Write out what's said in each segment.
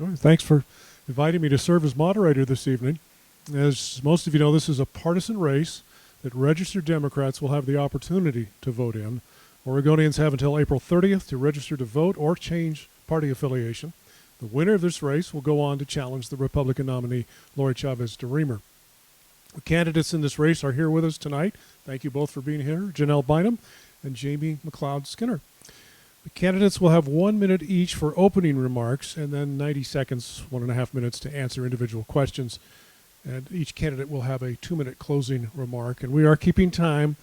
Well, thanks for inviting me to serve as moderator this evening. As most of you know, this is a partisan race that registered Democrats will have the opportunity to vote in. Oregonians have until April 30th to register to vote or change party affiliation. The winner of this race will go on to challenge the Republican nominee, Lori Chavez-DeRemer. The candidates in this race are here with us tonight. Thank you both for being here, Janelle Bynum and Jamie McLeod-Skinner. The candidates will have 1 minute each for opening remarks and then 90 seconds, 1.5 minutes to answer individual questions. And each candidate will have a 2-minute closing remark. And we are keeping time.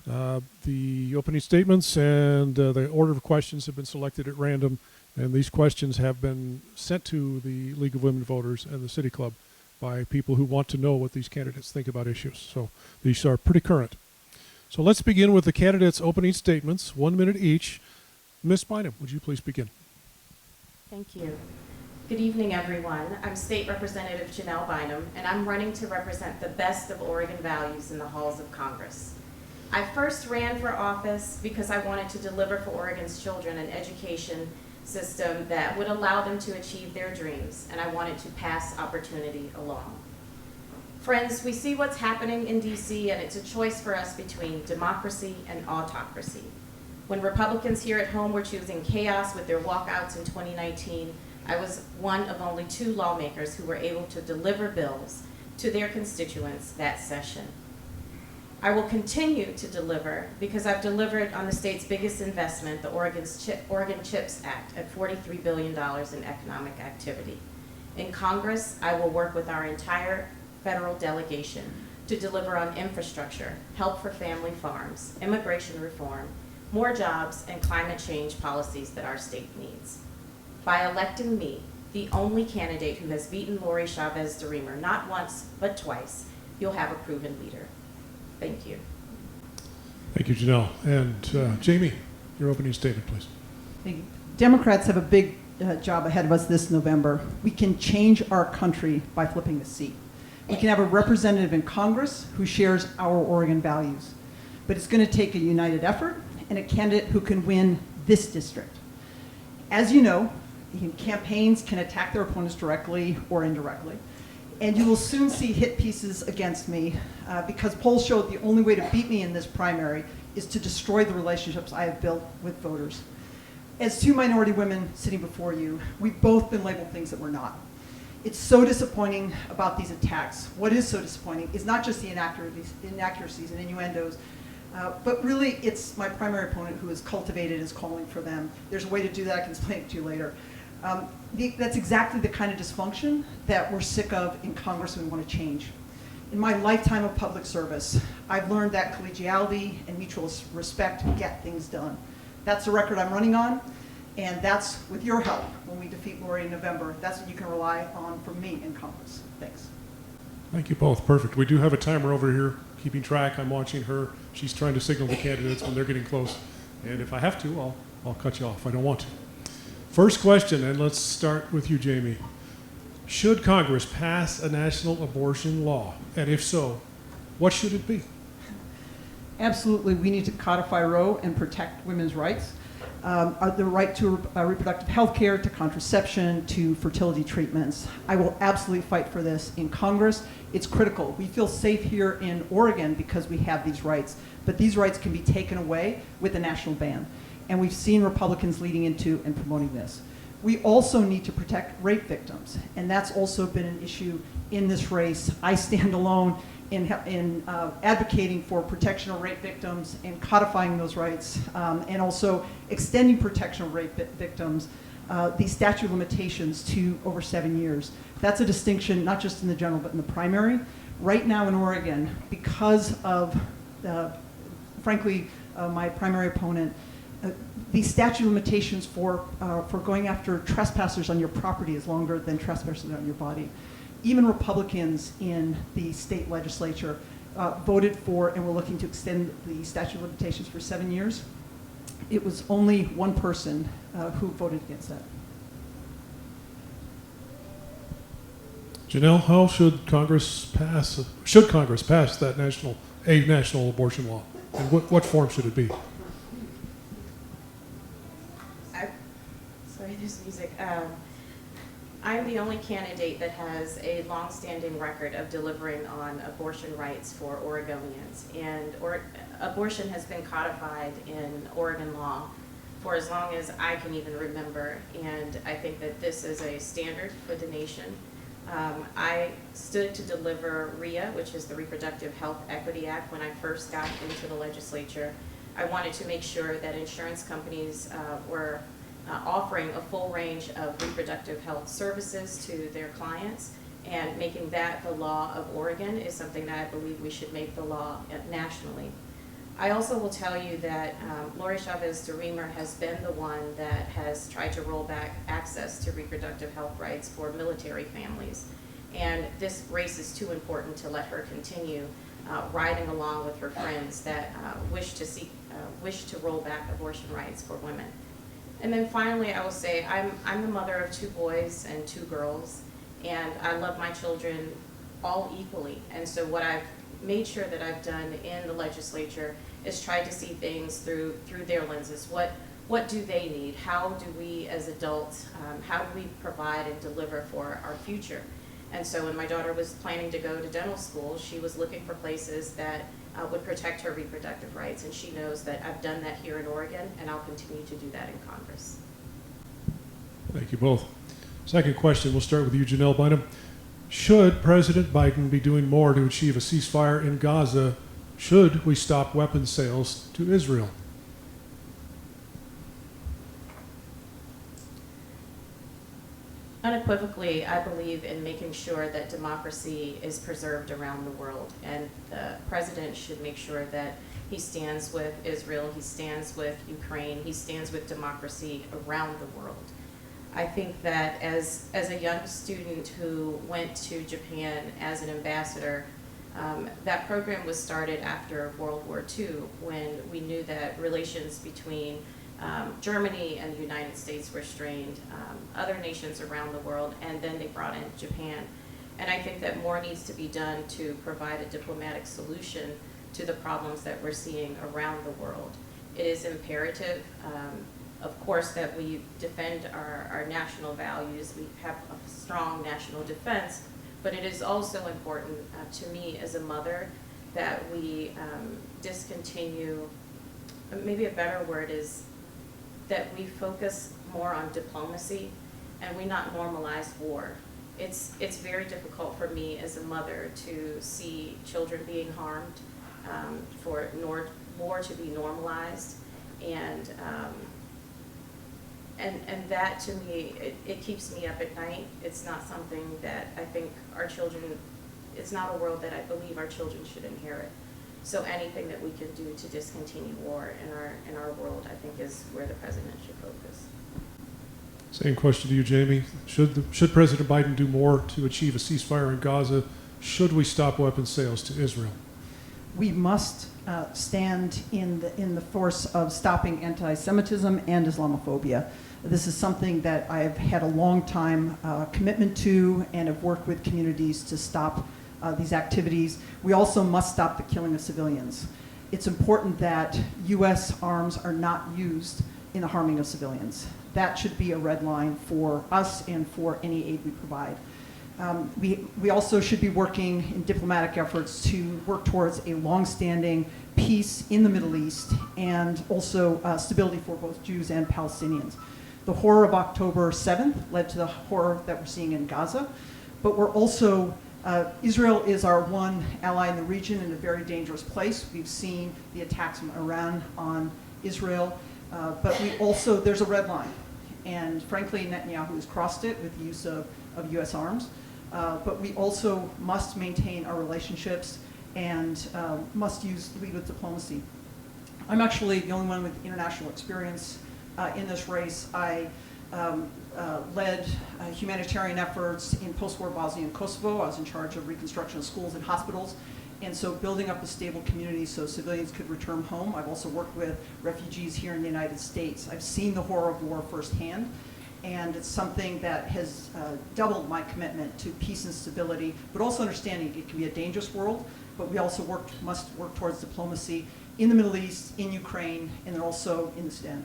The opening statements and the order of questions have been selected at random. And these questions have been sent to the League of Women Voters and the City Club by people who want to know what these candidates think about issues. So these are pretty current. So let's begin with the candidates' opening statements, 1 minute each. Ms. Bynum, would you please begin? Thank you. Good evening, everyone. I'm State Representative Janelle Bynum, and I'm running to represent the best of Oregon values in the halls of Congress. I first ran for office because I wanted to deliver for Oregon's children an education system that would allow them to achieve their dreams, and I wanted to pass opportunity along. Friends, we see what's happening in DC, and it's a choice for us between democracy and autocracy. When Republicans here at home were choosing chaos with their walkouts in 2019, I was one of only 2 lawmakers who were able to deliver bills to their constituents that session. I will continue to deliver because I've delivered on the state's biggest investment, the Oregon CHIPS Act, at $43 billion in economic activity. In Congress, I will work with our entire federal delegation to deliver on infrastructure, help for family farms, immigration reform, more jobs, and climate change policies that our state needs. By electing me, the only candidate who has beaten Lori Chavez-DeRemer, not once, but twice, you'll have a proven leader. Thank you. Thank you, Janelle. And Jamie, your opening statement, please. Thank you. Democrats have a big job ahead of us this November. We can change our country by flipping the seat. We can have a representative in Congress who shares our Oregon values. But it's going to take a united effort and a candidate who can win this district. As you know, campaigns can attack their opponents directly or indirectly. And you will soon see hit pieces against me because polls show the only way to beat me in this primary is to destroy the relationships I have built with voters. As 2 minority women sitting before you, we've both been labeled things that we're not. It's so disappointing about these attacks. What is so disappointing is not just the inaccuracies and innuendos, but really it's my primary opponent who is cultivated is calling for them. There's a way to do that, I can explain it to you later. That's exactly the kind of dysfunction that we're sick of in Congress and we want to change. In my lifetime of public service, I've learned that collegiality and mutual respect get things done. That's the record I'm running on, and that's with your help when we defeat Lori in November. That's what you can rely on from me in Congress. Thanks. Thank you both. Perfect. We do have a timer over here keeping track. I'm watching her. She's trying to signal the candidates when they're getting close. And if I have to, I'll cut you off. I don't want to. First question, and let's start with you, Jamie. Should Congress pass a national abortion law? And if so, what should it be? Absolutely, we need to codify Roe and protect women's rights. The right to reproductive health care, to contraception, to fertility treatments. I will absolutely fight for this in Congress. It's critical. We feel safe here in Oregon because we have these rights, but these rights can be taken away with a national ban. And we've seen Republicans leading into and promoting this. We also need to protect rape victims, and that's also been an issue in this race. I stand alone in advocating for protection of rape victims and codifying those rights, and also extending protection of rape victims, the statute of limitations to over 7 years. That's a distinction not just in the general but in the primary. Right now in Oregon, because of, frankly, my primary opponent, the statute of limitations for going after trespassers on your property is longer than trespassers on your body. Even Republicans in the state legislature voted for and were looking to extend the statute of limitations for 7 years. It was only one person who voted against that. Janelle, how should Congress pass that national abortion law? And what form should it be? Sorry, there's music. I'm the only candidate that has a long-standing record of delivering on abortion rights for Oregonians. And abortion has been codified in Oregon law for as long as I can even remember. And I think that this is a standard for the nation. I stood to deliver REA, which is the Reproductive Health Equity Act, when I first got into the legislature. I wanted to make sure that insurance companies were offering a full range of reproductive health services to their clients, and making that the law of Oregon is something that I believe we should make the law nationally. I also will tell you that Lori Chavez-DeRemer has been the one that has tried to roll back access to reproductive health rights for military families. And this race is too important to let her continue riding along with her friends that wish to roll back abortion rights for women. And then finally, I will say I'm the mother of 2 boys and 2 girls, and I love my children all equally. And so what I've made sure that I've done in the legislature is try to see things through their lenses. What do they need? How do we as adults, how do we provide and deliver for our future? And so when my daughter was planning to go to dental school, she was looking for places that would protect her reproductive rights, and she knows that I've done that here in Oregon, and I'll continue to do that in Congress. Thank you both. Second question, we'll start with you, Janelle Bynum. Should President Biden be doing more to achieve a ceasefire in Gaza? Should we stop weapons sales to Israel? Unequivocally, I believe in making sure that democracy is preserved around the world, and the president should make sure that he stands with Israel, he stands with Ukraine, he stands with democracy around the world. I think that as a young student who went to Japan as an ambassador, that program was started after World War II, when we knew that relations between Germany and the United States were strained, other nations around the world, and then they brought in Japan. And I think that more needs to be done to provide a diplomatic solution to the problems that we're seeing around the world. It is imperative, of course, that we defend our national values. We have a strong national defense, but it is also important to me as a mother that we discontinue, maybe a better word is that we focus more on diplomacy and we not normalize war. It's very difficult for me as a mother to see children being harmed, for war to be normalized, and that to me, it keeps me up at night. It's not something that I think our children, it's not a world that I believe our children should inherit. So anything that we can do to discontinue war in our world, I think, is where the president should focus. Same question to you, Jamie. Should President Biden do more to achieve a ceasefire in Gaza? Should we stop weapons sales to Israel? We must stand in the force of stopping anti-Semitism and Islamophobia. This is something that I've had a long time commitment to, and have worked with communities to stop these activities. We also must stop the killing of civilians. It's important that U.S. arms are not used in the harming of civilians. That should be a red line for us and for any aid we provide. We also should be working in diplomatic efforts to work towards a long-standing peace in the Middle East, and also stability for both Jews and Palestinians. The horror of October 7th led to the horror that we're seeing in Gaza, but we're also, Israel is our one ally in the region in a very dangerous place. We've seen the attacks from Iran on Israel, but we also, there's a red line. And frankly, Netanyahu has crossed it with the use of U.S. arms. But we also must maintain our relationships and must lead with diplomacy. I'm actually the only one with international experience in this race. I led humanitarian efforts in post-war Bosnia and Kosovo. I was in charge of reconstruction of schools and hospitals. And so building up a stable community so civilians could return home. I've also worked with refugees here in the United States. I've seen the horror of war firsthand, and it's something that has doubled my commitment to peace and stability, but also understanding it can be a dangerous world, but we also must work towards diplomacy in the Middle East, in Ukraine, and then also in the Sudan.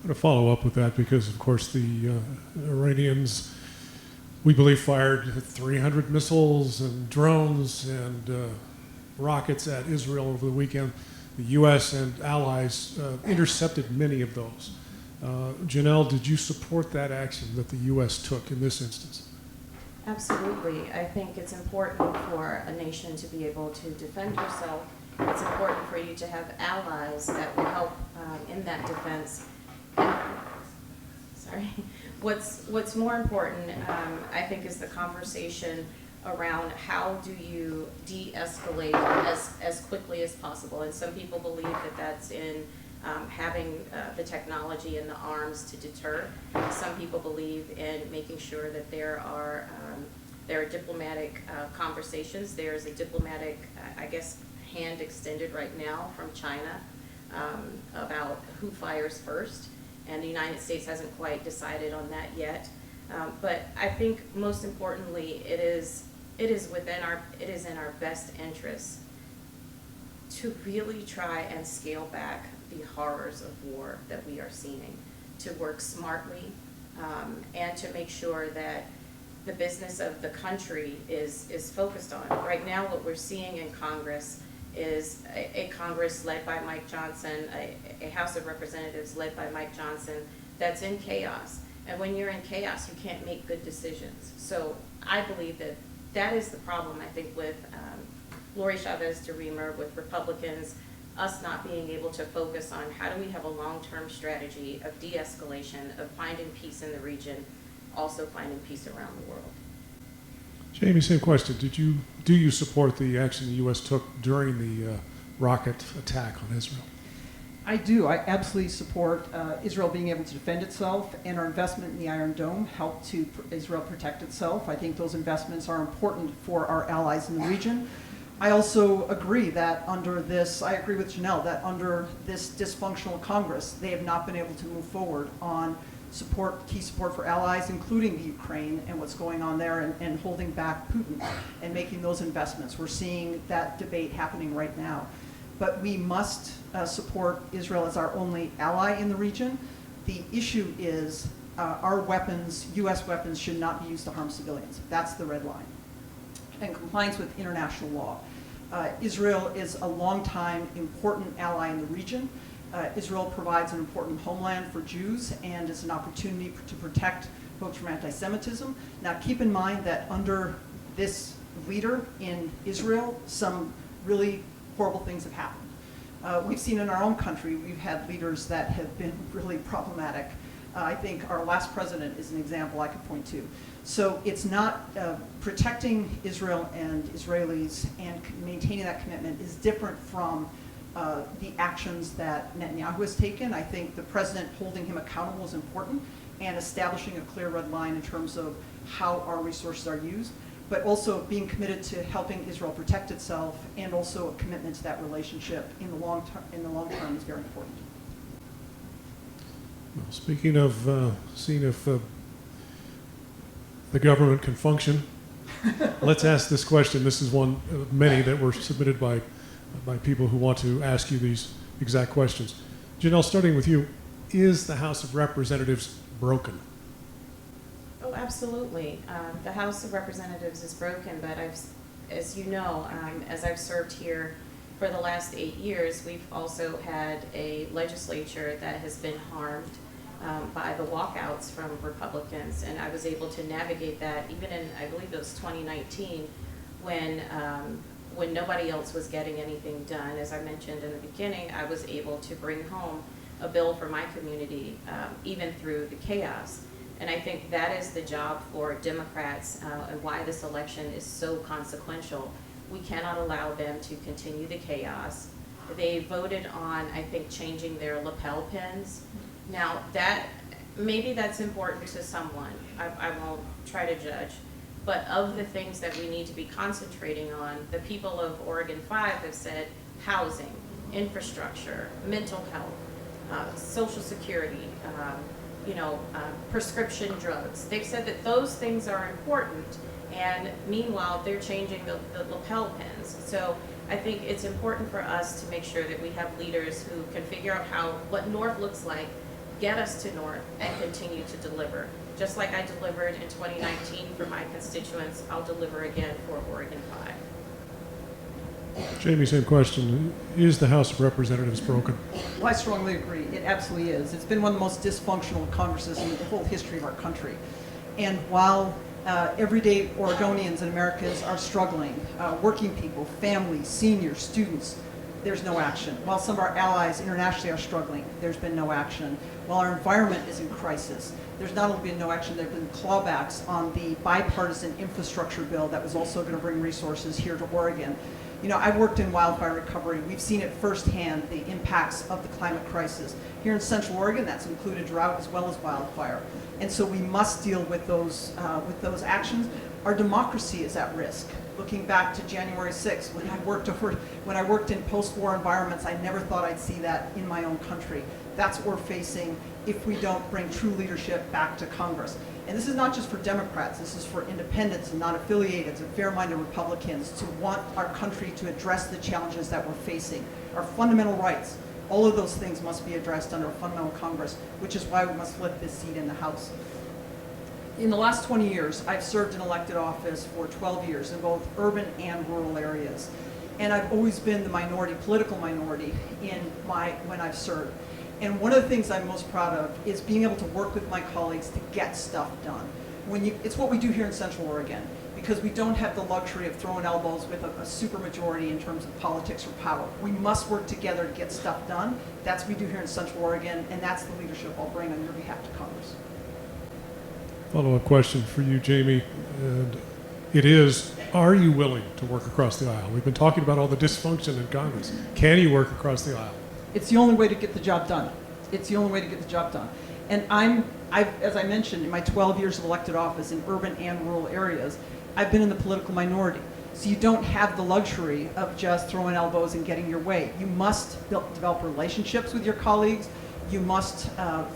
I'm going to follow up with that because, of course, the Iranians we believe, fired 300 missiles and drones and rockets at Israel over the weekend. The U.S. and allies intercepted many of those. Janelle, did you support that action that the U.S. took in this instance? Absolutely. I think it's important for a nation to be able to defend herself. It's important for you to have allies that will help in that defense. And, sorry. What's more important, I think, is the conversation around how do you de-escalate as quickly as possible. And some people believe that that's in having the technology and the arms to deter. Some people believe in making sure that there are diplomatic conversations. There's a diplomatic, I guess, hand extended right now from China about who fires first. And the United States hasn't quite decided on that yet. But I think most importantly, it is in our best interest to really try and scale back the horrors of war that we are seeing, to work smartly, and to make sure that the business of the country is focused on. Right now, what we're seeing in Congress is a Congress led by Mike Johnson, a House of Representatives led by Mike Johnson that's in chaos. And when you're in chaos, you can't make good decisions. So I believe that is the problem, I think, with Lori Chavez DeRemer, with Republicans, us not being able to focus on how do we have a long-term strategy of de-escalation, of finding peace in the region, also finding peace around the world. Jamie, same question. Do you support the action the U.S. took during the rocket attack on Israel? I do. I absolutely support Israel being able to defend itself, and our investment in the Iron Dome helped Israel protect itself. I think those investments are important for our allies in the region. I also agree that I agree with Janelle, that under this dysfunctional Congress, they have not been able to move forward on key support for allies, including the Ukraine and what's going on there, and holding back Putin and making those investments. We're seeing that debate happening right now. But we must support Israel as our only ally in the region. The issue is our weapons, U.S. weapons, should not be used to harm civilians. That's the red line. And compliance with international law. Israel is a longtime important ally in the region. Israel provides an important homeland for Jews and is an opportunity to protect folks from anti-Semitism. Now keep in mind that under this leader in Israel, some really horrible things have happened. We've seen in our own country, we've had leaders that have been really problematic. I think our last president is an example I could point to. So it's not protecting Israel and Israelis and maintaining that commitment is different from the actions that Netanyahu has taken. I think the president holding him accountable is important, and establishing a clear red line in terms of how our resources are used, but also being committed to helping Israel protect itself, and also a commitment to that relationship in the long term is very important. Well, speaking of seeing if the government can function, let's ask this question. This is one of many that were submitted by people who want to ask you these exact questions. Janelle, starting with you, is the House of Representatives broken? Oh, absolutely. The House of Representatives is broken, but as you know, as I've served here for the last 8 years, we've also had a legislature that has been harmed by the walkouts from Republicans, and I was able to navigate that even in, I believe it was 2019, when nobody else was getting anything done. As I mentioned in the beginning, I was able to bring home a bill for my community, even through the chaos. And I think that is the job for Democrats, and why this election is so consequential. We cannot allow them to continue the chaos. They voted on, I think, changing their lapel pins. Now, maybe that's important to someone. I won't try to judge. But of the things that we need to be concentrating on, the people of Oregon 5 have said housing, infrastructure, mental health, Social Security, prescription drugs. They've said that those things are important, and meanwhile, they're changing the lapel pins. So I think it's important for us to make sure that we have leaders who can figure out what North looks like, get us to North, and continue to deliver. Just like I delivered in 2019 for my constituents, I'll deliver again for Oregon 5. Jamie, same question. Is the House of Representatives broken? Well, I strongly agree. It absolutely is. It's been one of the most dysfunctional Congresses in the whole history of our country. And while everyday Oregonians and Americans are struggling, working people, families, seniors, students, there's no action. While some of our allies internationally are struggling, there's been no action. While our environment is in crisis, there's not only been no action, there have been clawbacks on the bipartisan infrastructure bill that was also going to bring resources here to Oregon. You know, I've worked in wildfire recovery. We've seen it firsthand, the impacts of the climate crisis. Here in Central Oregon, that's included drought as well as wildfire. And so we must deal with those actions. Our democracy is at risk. Looking back to January 6th, when I worked in post-war environments, I never thought I'd see that in my own country. That's what we're facing if we don't bring true leadership back to Congress. And this is not just for Democrats, this is for independents and non-affiliated and fair-minded Republicans to want our country to address the challenges that we're facing. Our fundamental rights, all of those things must be addressed under a fundamental Congress, which is why we must flip this seat in the House. In the last 20 years, I've served in elected office for 12 years in both urban and rural areas. And I've always been the minority, political minority, when I've served. And one of the things I'm most proud of is being able to work with my colleagues to get stuff done. It's what we do here in Central Oregon, because we don't have the luxury of throwing elbows with a supermajority in terms of politics or power. We must work together to get stuff done. That's what we do here in Central Oregon, and that's the leadership I'll bring on your behalf to Congress. Follow-up question for you, Jamie. And it is, are you willing to work across the aisle? We've been talking about all the dysfunction in Congress. Can you work across the aisle? It's the only way to get the job done. It's the only way to get the job done. And as I mentioned, in my 12 years of elected office in urban and rural areas, I've been in the political minority. So you don't have the luxury of just throwing elbows and getting your way. You must develop relationships with your colleagues. You must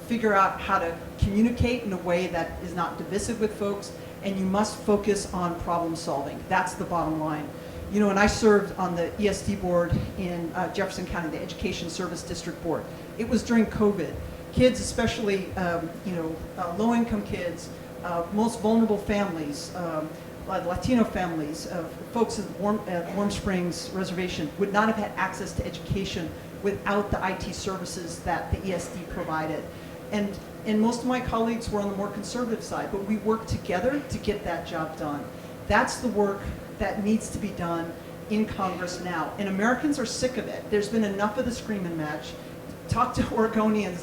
figure out how to communicate in a way that is not divisive with folks, and you must focus on problem solving. That's the bottom line. You know, when I served on the ESD board in Jefferson County, the Education Service District Board, it was during COVID. Kids, especially low-income kids, most vulnerable families, Latino families, folks at Warm Springs Reservation would not have had access to education without the IT services that the ESD provided. And most of my colleagues were on the more conservative side, but we worked together to get that job done. That's the work that needs to be done in Congress now. And Americans are sick of it. There's been enough of the screaming match. Talk to Oregonians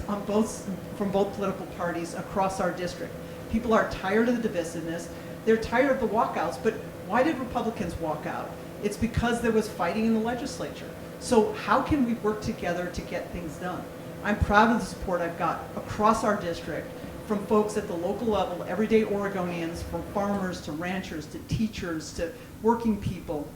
from both political parties across our district. People are tired of the divisiveness. They're tired of the walkouts, but why did Republicans walk out? It's because there was fighting in the legislature. So how can we work together to get things done? I'm proud of the support I've got across our district from folks at the local level, everyday Oregonians, from farmers to ranchers to teachers to working people,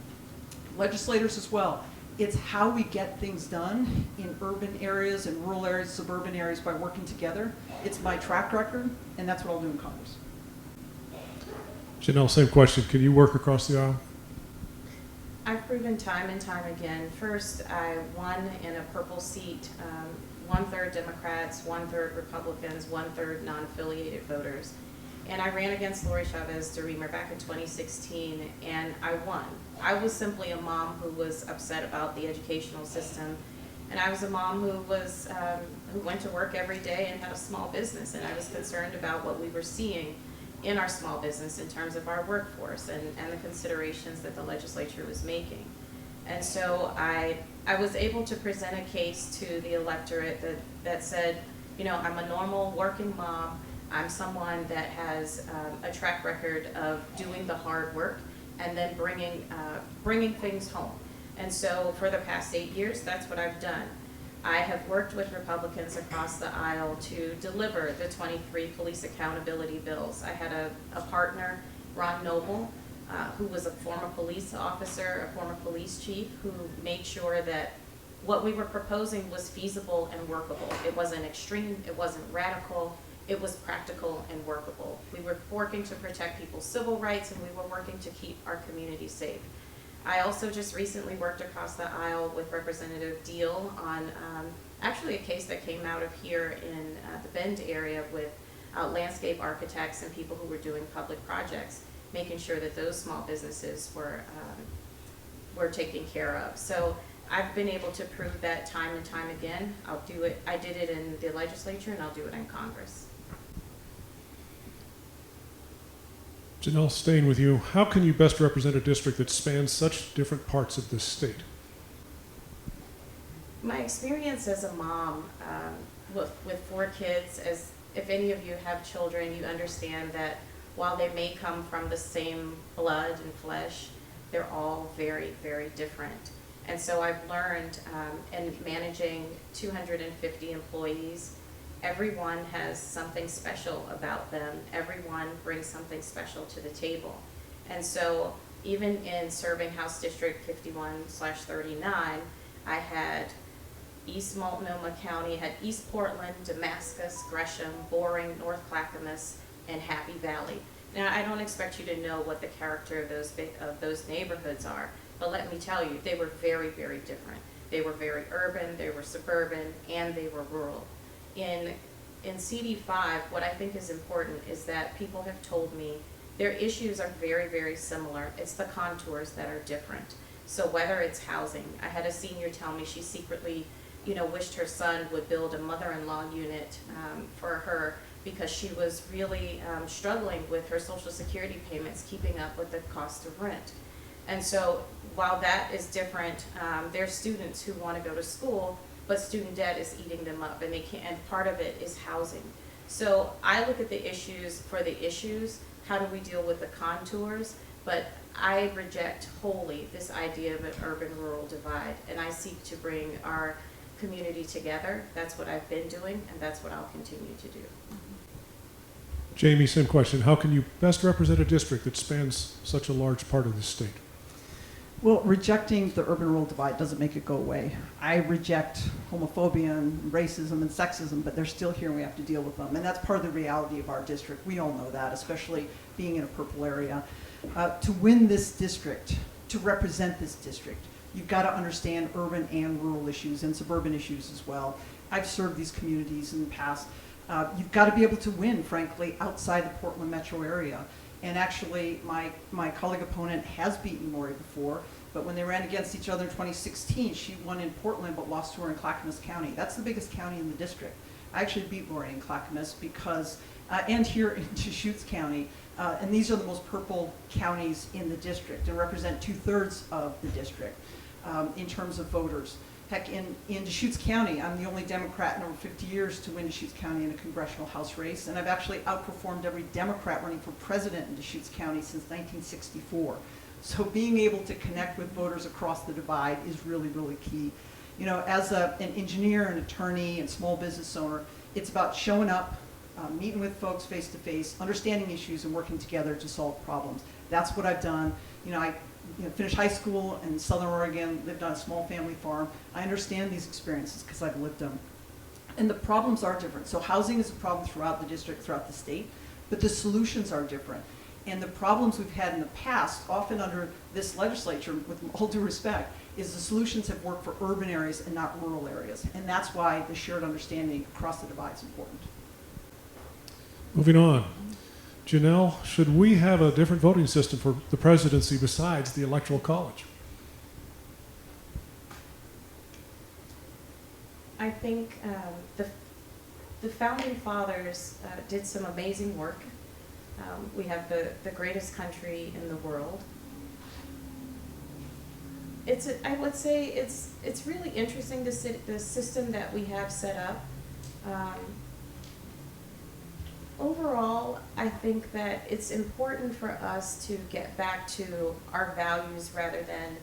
legislators as well. It's how we get things done in urban areas and rural areas, suburban areas by working together. It's my track record, and that's what I'll do in Congress. Janelle, same question. Can you work across the aisle? I've proven time and time again. First, I won in a purple seat, 1/3 Democrats, 1/3 Republicans, 1/3 non-affiliated voters. And I ran against Lori Chavez-DeRemer back in 2016, and I won. I was simply a mom who was upset about the educational system, and I was a mom who went to work every day and had a small business, and I was concerned about what we were seeing in our small business in terms of our workforce and the considerations that the legislature was making. And so I was able to present a case to the electorate that said, you know, I'm a normal working mom. I'm someone that has a track record of doing the hard work and then bringing things home. And so for the past 8 years, that's what I've done. I have worked with Republicans across the aisle to deliver the 23 police accountability bills. I had a partner, Ron Noble, who was a former police officer, a former police chief, who made sure that what we were proposing was feasible and workable. It wasn't extreme, it wasn't radical, it was practical and workable. We were working to protect people's civil rights, and we were working to keep our community safe. I also just recently worked across the aisle with Representative Deal on actually a case that came out of here in the Bend area with landscape architects and people who were doing public projects, making sure that those small businesses were taken care of. So I've been able to prove that time and time again. I'll do it. I did it in the legislature, and I'll do it in Congress. Janelle, staying with you, how can you best represent a district that spans such different parts of this state? My experience as a mom with 4 kids, as if any of you have children, you understand that while they may come from the same blood and flesh, they're all very, very different. And so I've learned in managing 250 employees, everyone has something special about them. Everyone brings something special to the table. And so even in serving House District 51/39, I had East Multnomah County, had East Portland, Damascus, Gresham, Boring, North Clackamas, and Happy Valley. Now, I don't expect you to know what the character of those neighborhoods are, but let me tell you, they were very, very different. They were very urban, they were suburban, and they were rural. In CD5, what I think is important is that people have told me their issues are very, very similar. It's the contours that are different. So whether it's housing, I had a senior tell me she secretly, wished her son would build a mother-in-law unit for her because she was really struggling with her Social Security payments, keeping up with the cost of rent. And so while that is different, there's students who want to go to school, but student debt is eating them up, and they can't. And part of it is housing. So I look at the issues for the issues. How do we deal with the contours? But I reject wholly this idea of an urban-rural divide, and I seek to bring our community together. That's what I've been doing, and that's what I'll continue to do. Jamie, same question. How can you best represent a district that spans such a large part of the state? Well, rejecting the urban-rural divide doesn't make it go away. I reject homophobia and racism and sexism, but they're still here and we have to deal with them. And that's part of the reality of our district. We all know that, especially being in a purple area. To win this district, to represent this district, you've got to understand urban and rural issues and suburban issues as well. I've served these communities in the past. You've got to be able to win, frankly, outside the Portland metro area. And actually, my colleague opponent has beaten Lori before, but when they ran against each other in 2016, she won in Portland but lost to her in Clackamas County. That's the biggest county in the district. I actually beat Lori in Clackamas because, and here in Deschutes County, and these are the most purple counties in the district and represent 2/3 of the district in terms of voters. Heck, in Deschutes County, I'm the only Democrat in over 50 years to win Deschutes County in a congressional House race, and I've actually outperformed every Democrat running for president in Deschutes County since 1964. So being able to connect with voters across the divide is really, really key. As an engineer, an attorney, and small business owner, it's about showing up, meeting with folks face to face, understanding issues, and working together to solve problems. That's what I've done. I finished high school in Southern Oregon, lived on a small family farm. I understand these experiences because I've lived them. And the problems are different. So housing is a problem throughout the district, throughout the state, but the solutions are different. And the problems we've had in the past, often under this legislature, with all due respect, is the solutions have worked for urban areas and not rural areas. And that's why the shared understanding across the divide is important. Moving on. Janelle, should we have a different voting system for the presidency besides the Electoral College? I think the Founding Fathers did some amazing work. We have the greatest country in the world. I would say it's really interesting, the system that we have set up. Overall, I think that it's important for us to get back to our values rather than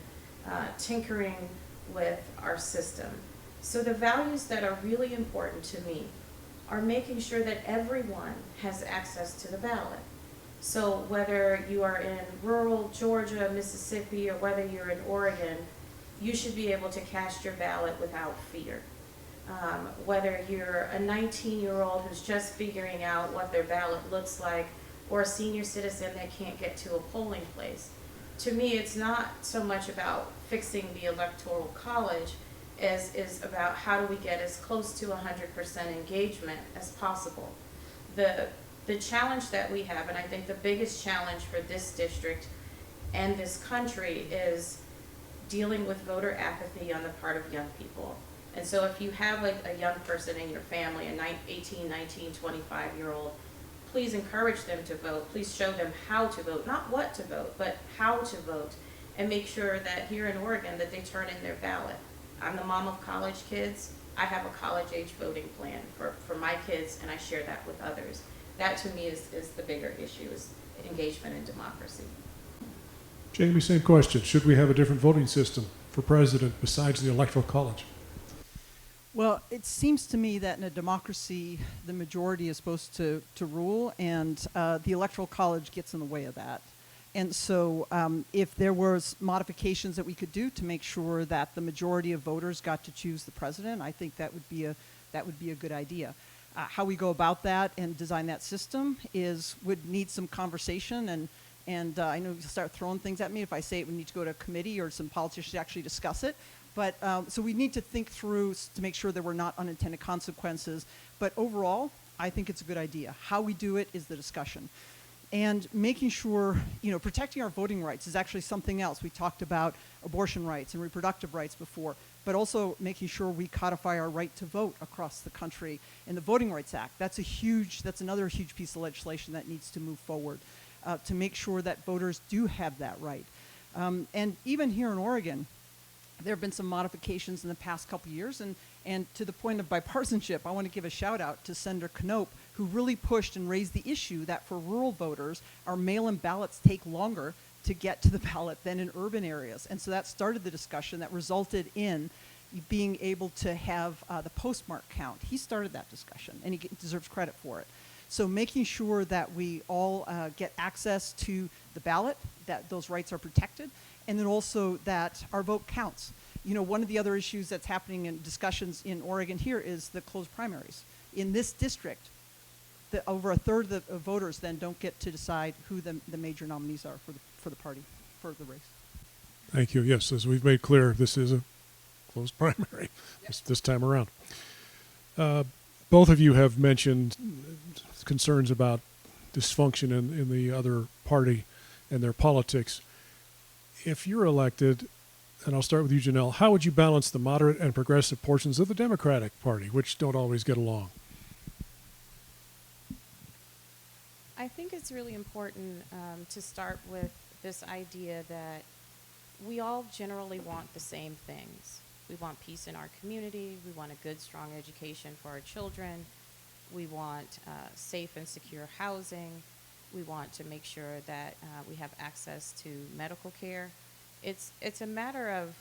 tinkering with our system. So the values that are really important to me are making sure that everyone has access to the ballot. So whether you are in rural Georgia, Mississippi, or whether you're in Oregon, you should be able to cast your ballot without fear. Whether you're a 19-year-old who's just figuring out what their ballot looks like, or a senior citizen that can't get to a polling place. To me, it's not so much about fixing the Electoral College as is about how do we get as close to 100% engagement as possible. the challenge that we have, and I think the biggest challenge for this district and this country, is dealing with voter apathy on the part of young people. And so if you have a young person in your family, a 18, 19, 25-year-old, please encourage them to vote. Please show them how to vote, not what to vote, but how to vote, and make sure that here in Oregon that they turn in their ballot. I'm the mom of college kids. I have a college-age voting plan for my kids, and I share that with others. That to me is the bigger issue, is engagement in democracy. Jamie, same question. Should we have a different voting system for president besides the Electoral College? Well, it seems to me that in a democracy, the majority is supposed to rule, and the Electoral College gets in the way of that. And so if there was modifications that we could do to make sure that the majority of voters got to choose the president, I think that would be a good idea. How we go about that and design that system would need some conversation, and I know you'll start throwing things at me if I say it would need to go to a committee or some politicians actually discuss it. But so we need to think through to make sure there were not unintended consequences. But overall, I think it's a good idea. How we do it is the discussion. And making sure, protecting our voting rights is actually something else. We talked about abortion rights and reproductive rights before, but also making sure we codify our right to vote across the country. And the Voting Rights Act, that's another huge piece of legislation that needs to move forward to make sure that voters do have that right. And even here in Oregon, there have been some modifications in the past couple years, and to the point of bipartisanship, I want to give a shout out to Senator Knopp, who really pushed and raised the issue that for rural voters, our mail-in ballots take longer to get to the ballot than in urban areas. And so that started the discussion that resulted in being able to have the postmark count. He started that discussion, and he deserves credit for it. So making sure that we all get access to the ballot, that those rights are protected, and then also that our vote counts. One of the other issues that's happening in discussions in Oregon here is the closed primaries. In this district, over a third of the voters then don't get to decide who the major nominees are for the party, for the race. Thank you. Yes, as we've made clear, this is a closed primary this time around. Both of you have mentioned concerns about dysfunction in the other party and their politics. If you're elected, and I'll start with you, Janelle, how would you balance the moderate and progressive portions of the Democratic Party, which don't always get along? I think it's really important to start with this idea that we all generally want the same things. We want peace in our community. We want a good, strong education for our children. We want safe and secure housing. We want to make sure that we have access to medical care. It's a matter of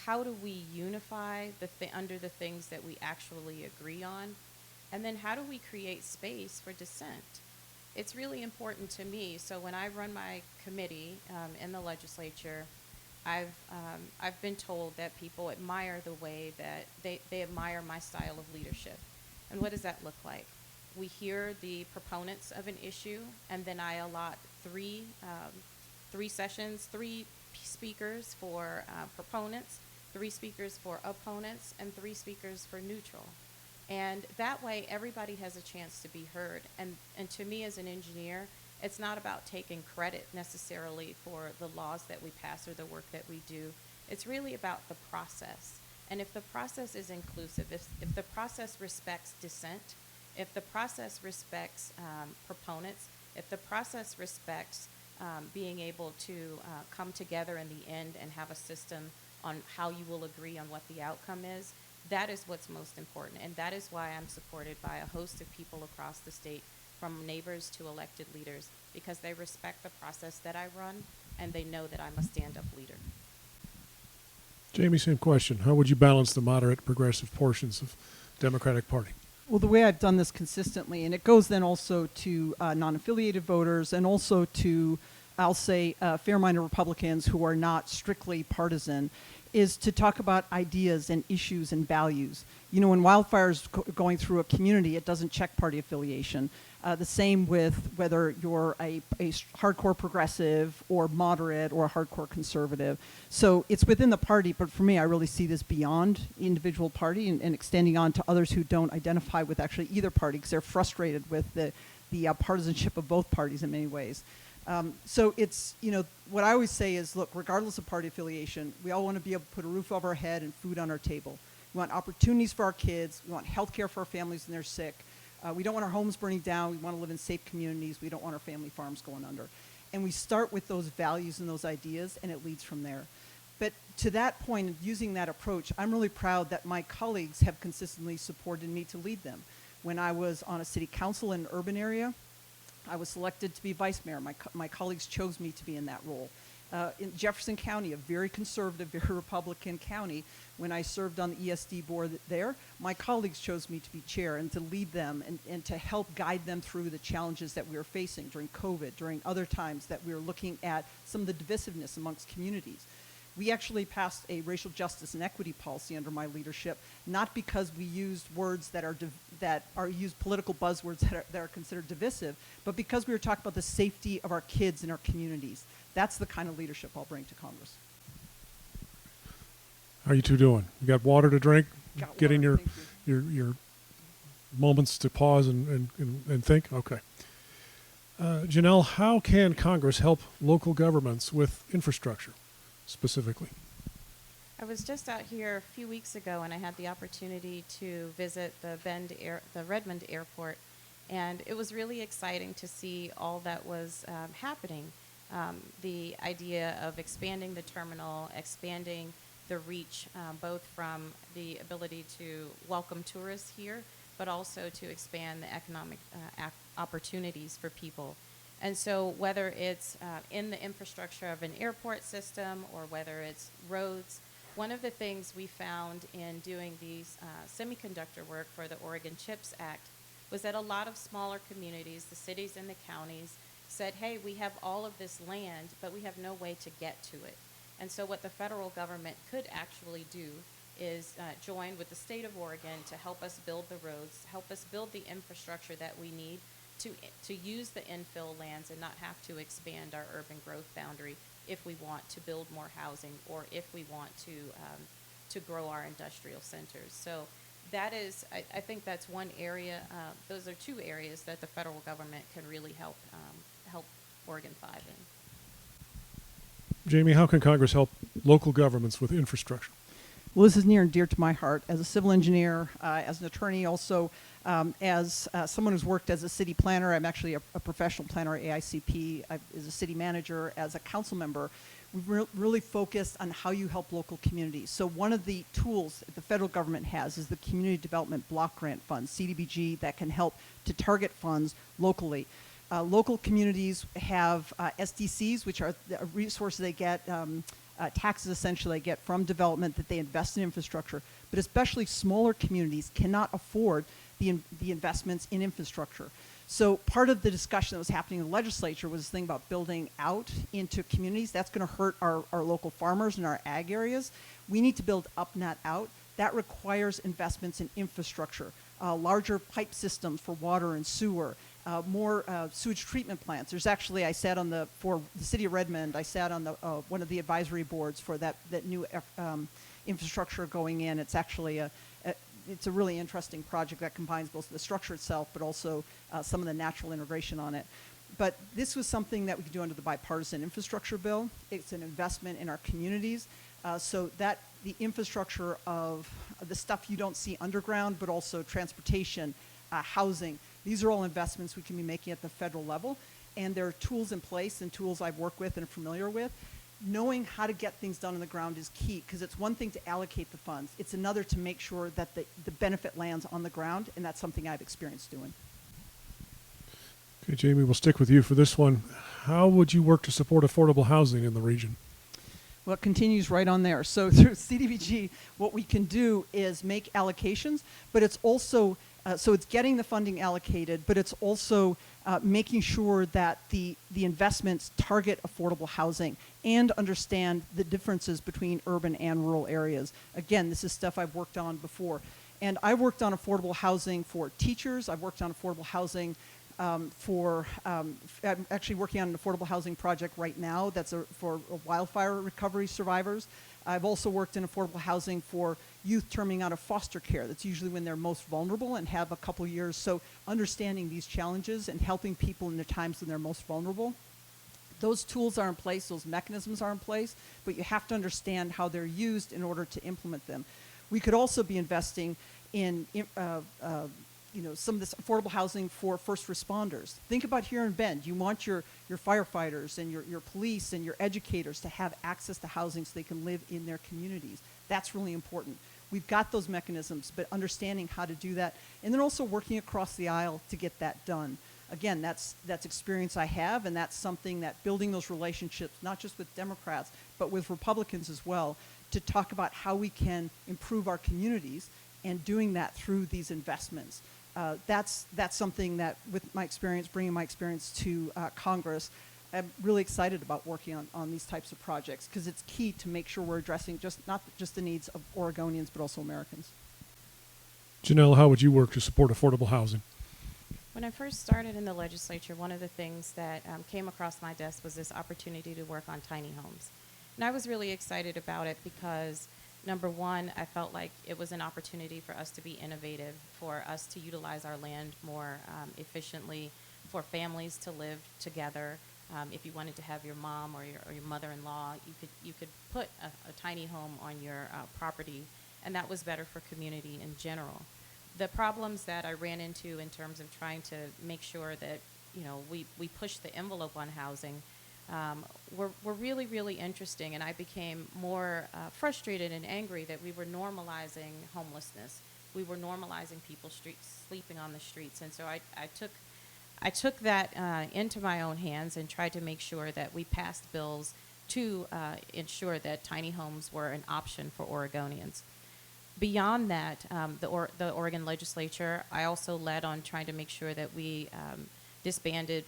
how do we unify under the things that we actually agree on, and then how do we create space for dissent? It's really important to me. So when I run my committee in the legislature, I've been told that people admire the way that they admire my style of leadership. And what does that look like? We hear the proponents of an issue, and then I allot three sessions, 3 speakers for proponents, 3 speakers for opponents, and 3 speakers for neutral. And that way, everybody has a chance to be heard. And to me as an engineer, it's not about taking credit necessarily for the laws that we pass or the work that we do. It's really about the process. And if the process is inclusive, if the process respects dissent, if the process respects proponents, if the process respects being able to come together in the end and have a system on how you will agree on what the outcome is, that is what's most important. And that is why I'm supported by a host of people across the state, from neighbors to elected leaders, because they respect the process that I run and they know that I'm a stand-up leader. Jamie, same question. How would you balance the moderate progressive portions of Democratic Party? Well, the way I've done this consistently, and it goes then also to non-affiliated voters and also to, I'll say, fair-minded Republicans who are not strictly partisan, is to talk about ideas and issues and values. You know, when wildfire's going through a community, it doesn't check party affiliation. The same with whether you're a hardcore progressive or moderate or a hardcore conservative. So it's within the party, but for me, I really see this beyond individual party and extending on to others who don't identify with actually either party because they're frustrated with the partisanship of both parties in many ways. So it's, you know, what I always say is, look, regardless of party affiliation, we all want to be able to put a roof over our head and food on our table. We want opportunities for our kids. We want health care for our families when they're sick. We don't want our homes burning down. We want to live in safe communities. We don't want our family farms going under. And we start with those values and those ideas, and it leads from there. But to that point, using that approach, I'm really proud that my colleagues have consistently supported me to lead them. When I was on a city council in an urban area, I was selected to be vice mayor. My colleagues chose me to be in that role. In Jefferson County, a very conservative, very Republican county, when I served on the ESD board there, my colleagues chose me to be chair and to lead them and to help guide them through the challenges that we were facing during COVID, during other times that we were looking at some of the divisiveness amongst communities. We actually passed a racial justice and equity policy under my leadership, not because we used words that are used political buzzwords that are considered divisive, but because we were talking about the safety of our kids and our communities. That's the kind of leadership I'll bring to Congress. How are you two doing? You got water to drink? Got Getting water, your moments to pause and think? Okay. Janelle, how can Congress help local governments with infrastructure specifically? I was just out here a few weeks ago and I had the opportunity to visit the Redmond Airport, and it was really exciting to see all that was happening. The idea of expanding the terminal, expanding the reach, both from the ability to welcome tourists here, but also to expand the economic opportunities for people. And so whether it's in the infrastructure of an airport system or whether it's roads, one of the things we found in doing these semiconductor work for the Oregon CHIPS Act was that a lot of smaller communities, the cities and the counties, said, hey, we have all of this land, but we have no way to get to it. And so what the federal government could actually do is join with the state of Oregon to help us build the roads, help us build the infrastructure that we need to use the infill lands and not have to expand our urban growth boundary if we want to build more housing or if we want to grow our industrial centers. So that is, I think that's one area. Those are two areas that the federal government can really help Oregon 5 in. Jamie, how can Congress help local governments with infrastructure? Well, this is near and dear to my heart. As a civil engineer, as an attorney, also as someone who's worked as a city planner. I'm actually a professional planner at AICP. As a city manager, as a council member, we've really focused on how you help local communities. So one of the tools the federal government has is the Community Development Block Grant Fund, CDBG, that can help to target funds locally. Local communities have SDCs, which are the resources they get, taxes essentially they get from development that they invest in infrastructure, but especially smaller communities cannot afford the investments in infrastructure. So part of the discussion that was happening in the legislature was this thing about building out into communities. That's going to hurt our local farmers and our ag areas. We need to build up, not out. That requires investments in infrastructure, larger pipe systems for water and sewer, more sewage treatment plants. There's actually, for the city of Redmond, I sat on one of the advisory boards for that new infrastructure going in. It's actually it's a really interesting project that combines both the structure itself, but also some of the natural integration on it. But this was something that we could do under the bipartisan infrastructure bill. It's an investment in our communities, so that the infrastructure of the stuff you don't see underground, but also transportation, housing, these are all investments we can be making at the federal level, and there are tools in place and tools I've worked with and are familiar with. Knowing how to get things done on the ground is key, because it's one thing to allocate the funds. It's another to make sure that the benefit lands on the ground, and that's something I've experienced doing. Okay, Jamie, we'll stick with you for this one. How would you work to support affordable housing in the region? Well, it continues right on there. So through CDBG, what we can do is make allocations, but it's also So it's getting the funding allocated, but it's also making sure that the investments target affordable housing and understand the differences between urban and rural areas. Again, this is stuff I've worked on before. And I worked on affordable housing for teachers. I've worked on affordable housing I'm actually working on an affordable housing project right now that's for wildfire recovery survivors. I've also worked in affordable housing for youth terming out of foster care. That's usually when they're most vulnerable and have a couple years. So understanding these challenges and helping people in the times when they're most vulnerable. Those tools are in place, those mechanisms are in place, but you have to understand how they're used in order to implement them. We could also be investing in some of this affordable housing for first responders. Think about here in Bend. You want your firefighters and your police and your educators to have access to housing so they can live in their communities. That's really important. We've got those mechanisms, but understanding how to do that, and then also working across the aisle to get that done. Again, that's experience I have, and that's something that building those relationships, not just with Democrats, but with Republicans as well, to talk about how we can improve our communities and doing that through these investments. That's something that, with my experience, bringing my experience to Congress, I'm really excited about working on these types of projects because it's key to make sure we're addressing not just the needs of Oregonians, but also Americans. Janelle, how would you work to support affordable housing? When I first started in the legislature, one of the things that came across my desk was this opportunity to work on tiny homes. And I was really excited about it because number one, I felt like it was an opportunity for us to be innovative, for us to utilize our land more efficiently, for families to live together. If you wanted to have your mom or your mother-in-law, you could put a tiny home on your property, and that was better for community in general. The problems that I ran into in terms of trying to make sure that we push the envelope on housing were really, really interesting, and I became more frustrated and angry that we were normalizing homelessness. We were normalizing people sleeping on the streets, and so I took that into my own hands and tried to make sure that we passed bills to ensure that tiny homes were an option for Oregonians. Beyond that, the Oregon legislature, I also led on trying to make sure that we disbanded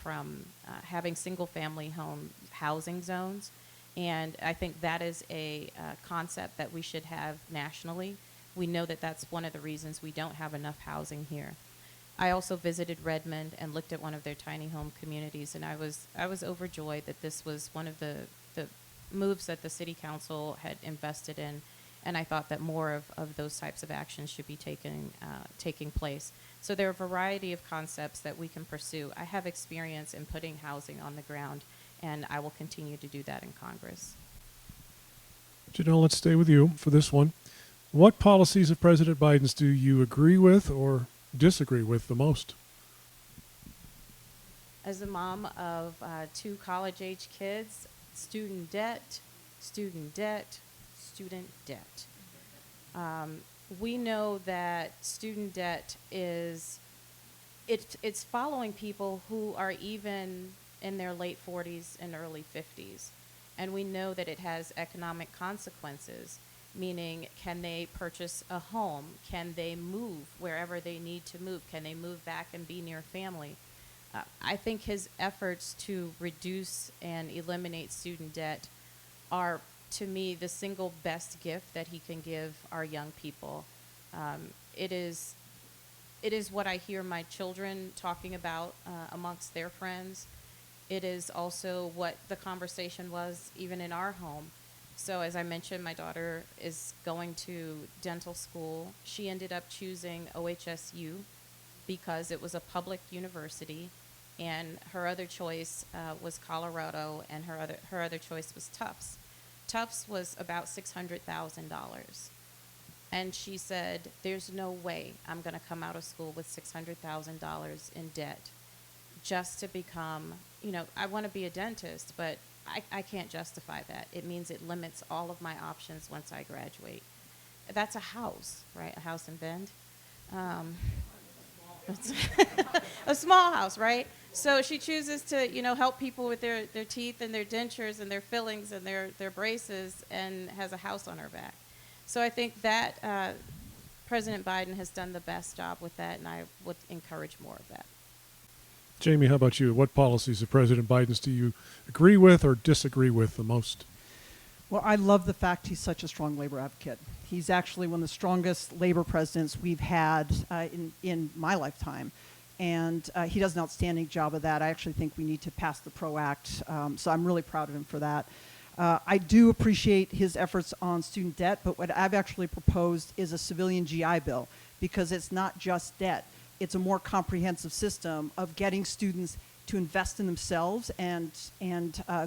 from having single-family home housing zones, and I think that is a concept that we should have nationally. We know that that's one of the reasons we don't have enough housing here. I also visited Redmond and looked at one of their tiny home communities, and I was overjoyed that this was one of the moves that the city council had invested in, and I thought that more of those types of actions should be taking place. So there are a variety of concepts that we can pursue. I have experience in putting housing on the ground, and I will continue to do that in Congress. Janelle, let's stay with you for this one. What policies of President Biden's do you agree with or disagree with the most? As a mom of 2 college-age kids, student debt, student debt, student debt. We know that student debt it's following people who are even in their late 40s and early 50s. And we know that it has economic consequences, meaning can they purchase a home? Can they move wherever they need to move? Can they move back and be near family? I think his efforts to reduce and eliminate student debt are, to me, the single best gift that he can give our young people. It is what I hear my children talking about amongst their friends. It is also what the conversation was even in our home. So as I mentioned, my daughter is going to dental school. She ended up choosing OHSU because it was a public university, and her other choice was Colorado, and her other choice was Tufts. Tufts was about $600,000. And she said, there's no way I'm going to come out of school with $600,000 in debt just to become, I want to be a dentist, but I can't justify that. It means it limits all of my options once I graduate. That's a house, right? A house in Bend. A small house, right? So she chooses to, help people with their teeth and their dentures and their fillings and their braces, and has a house on her back. So I think that President Biden has done the best job with that, and I would encourage more of that. Jamie, how about you? What policies of President Biden's do you agree with or disagree with the most? Well, I love the fact he's such a strong labor advocate. He's actually one of the strongest labor presidents we've had in my lifetime. And he does an outstanding job of that. I actually think we need to pass the PRO Act, so I'm really proud of him for that. I do appreciate his efforts on student debt, but what I've actually proposed is a civilian GI Bill, because it's not just debt. It's a more comprehensive system of getting students to invest in themselves and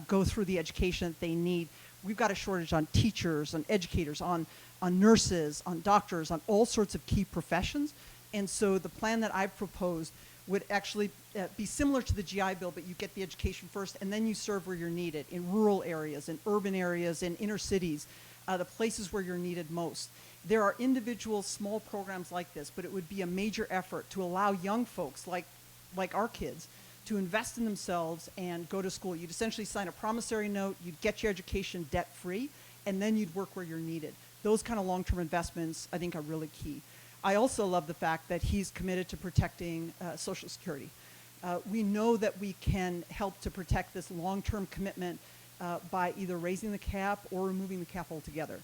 go through the education that they need. We've got a shortage on teachers, on educators, on nurses, on doctors, on all sorts of key professions. And so the plan that I've proposed would actually be similar to the GI Bill, but you get the education first, and then you serve where you're needed, in rural areas, in urban areas, in inner cities, the places where you're needed most. There are individual small programs like this, but it would be a major effort to allow young folks like our kids to invest in themselves and go to school. You'd essentially sign a promissory note, you'd get your education debt-free, and then you'd work where you're needed. Those kind of long-term investments, I think, are really key. I also love the fact that he's committed to protecting Social Security. We know that we can help to protect this long-term commitment by either raising the cap or removing the cap altogether.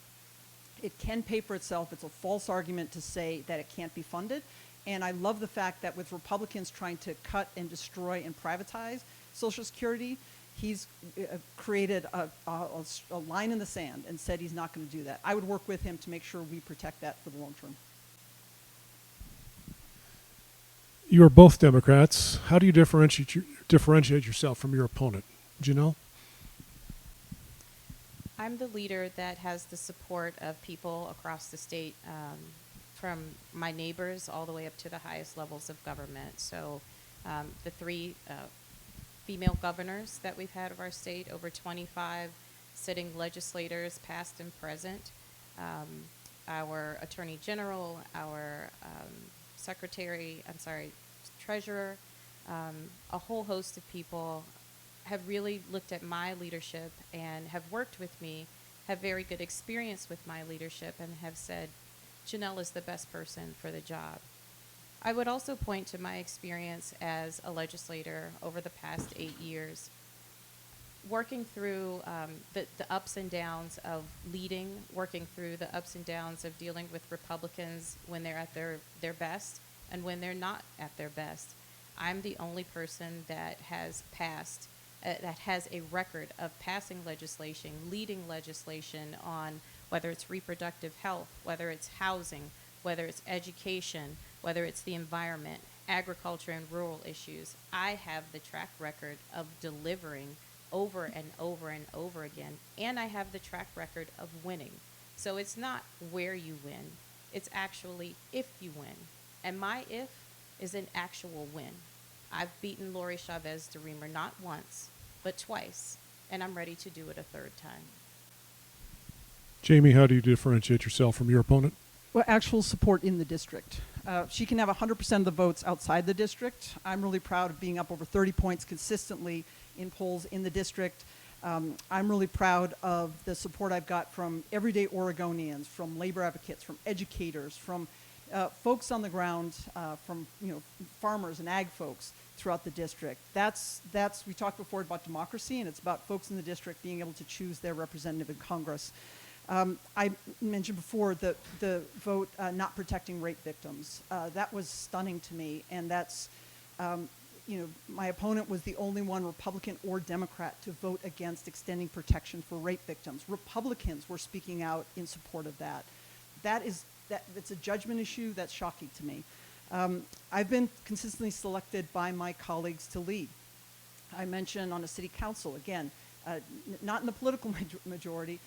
It can pay for itself. It's a false argument to say that it can't be funded. And I love the fact that with Republicans trying to cut and destroy and privatize Social Security, he's created a line in the sand and said he's not going to do that. I would work with him to make sure we protect that for the long term. You are both Democrats. How do you differentiate yourself from your opponent? Janelle? I'm the leader that has the support of people across the state, from my neighbors all the way up to the highest levels of government. So the three female governors that we've had of our state, over 25 sitting legislators, past and present, our Attorney General, our treasurer, a whole host of people have really looked at my leadership and have worked with me, have very good experience with my leadership, and have said, Janelle is the best person for the job. I would also point to my experience as a legislator over the past 8 years, working through the ups and downs of leading, working through the ups and downs of dealing with Republicans when they're at their best and when they're not at their best. I'm the only person that has passed, that has a record of passing legislation, leading legislation on whether it's reproductive health, whether it's housing, whether it's education, whether it's the environment, agriculture and rural issues. I have the track record of delivering over and over and over again, and I have the track record of winning. So it's not where you win, it's actually if you win. And my if is an actual win. I've beaten Lori Chavez DeReamer not once, but twice, and I'm ready to do it a third time. Jamie, how do you differentiate yourself from your opponent? Well, actual support in the district. She can have 100% of the votes outside the district. I'm really proud of being up over 30 points consistently in polls in the district. I'm really proud of the support I've got from everyday Oregonians, from labor advocates, from educators, from folks on the ground, from farmers and ag folks throughout the district. We talked before about democracy, and it's about folks in the district being able to choose their representative in Congress. I mentioned before the vote not protecting rape victims. That was stunning to me, and that's, my opponent was the only one, Republican or Democrat, to vote against extending protection for rape victims. Republicans were speaking out in support of that. It's a judgment issue that's shocking to me. I've been consistently selected by my colleagues to lead. I mentioned on a city council, again, not in the political majority,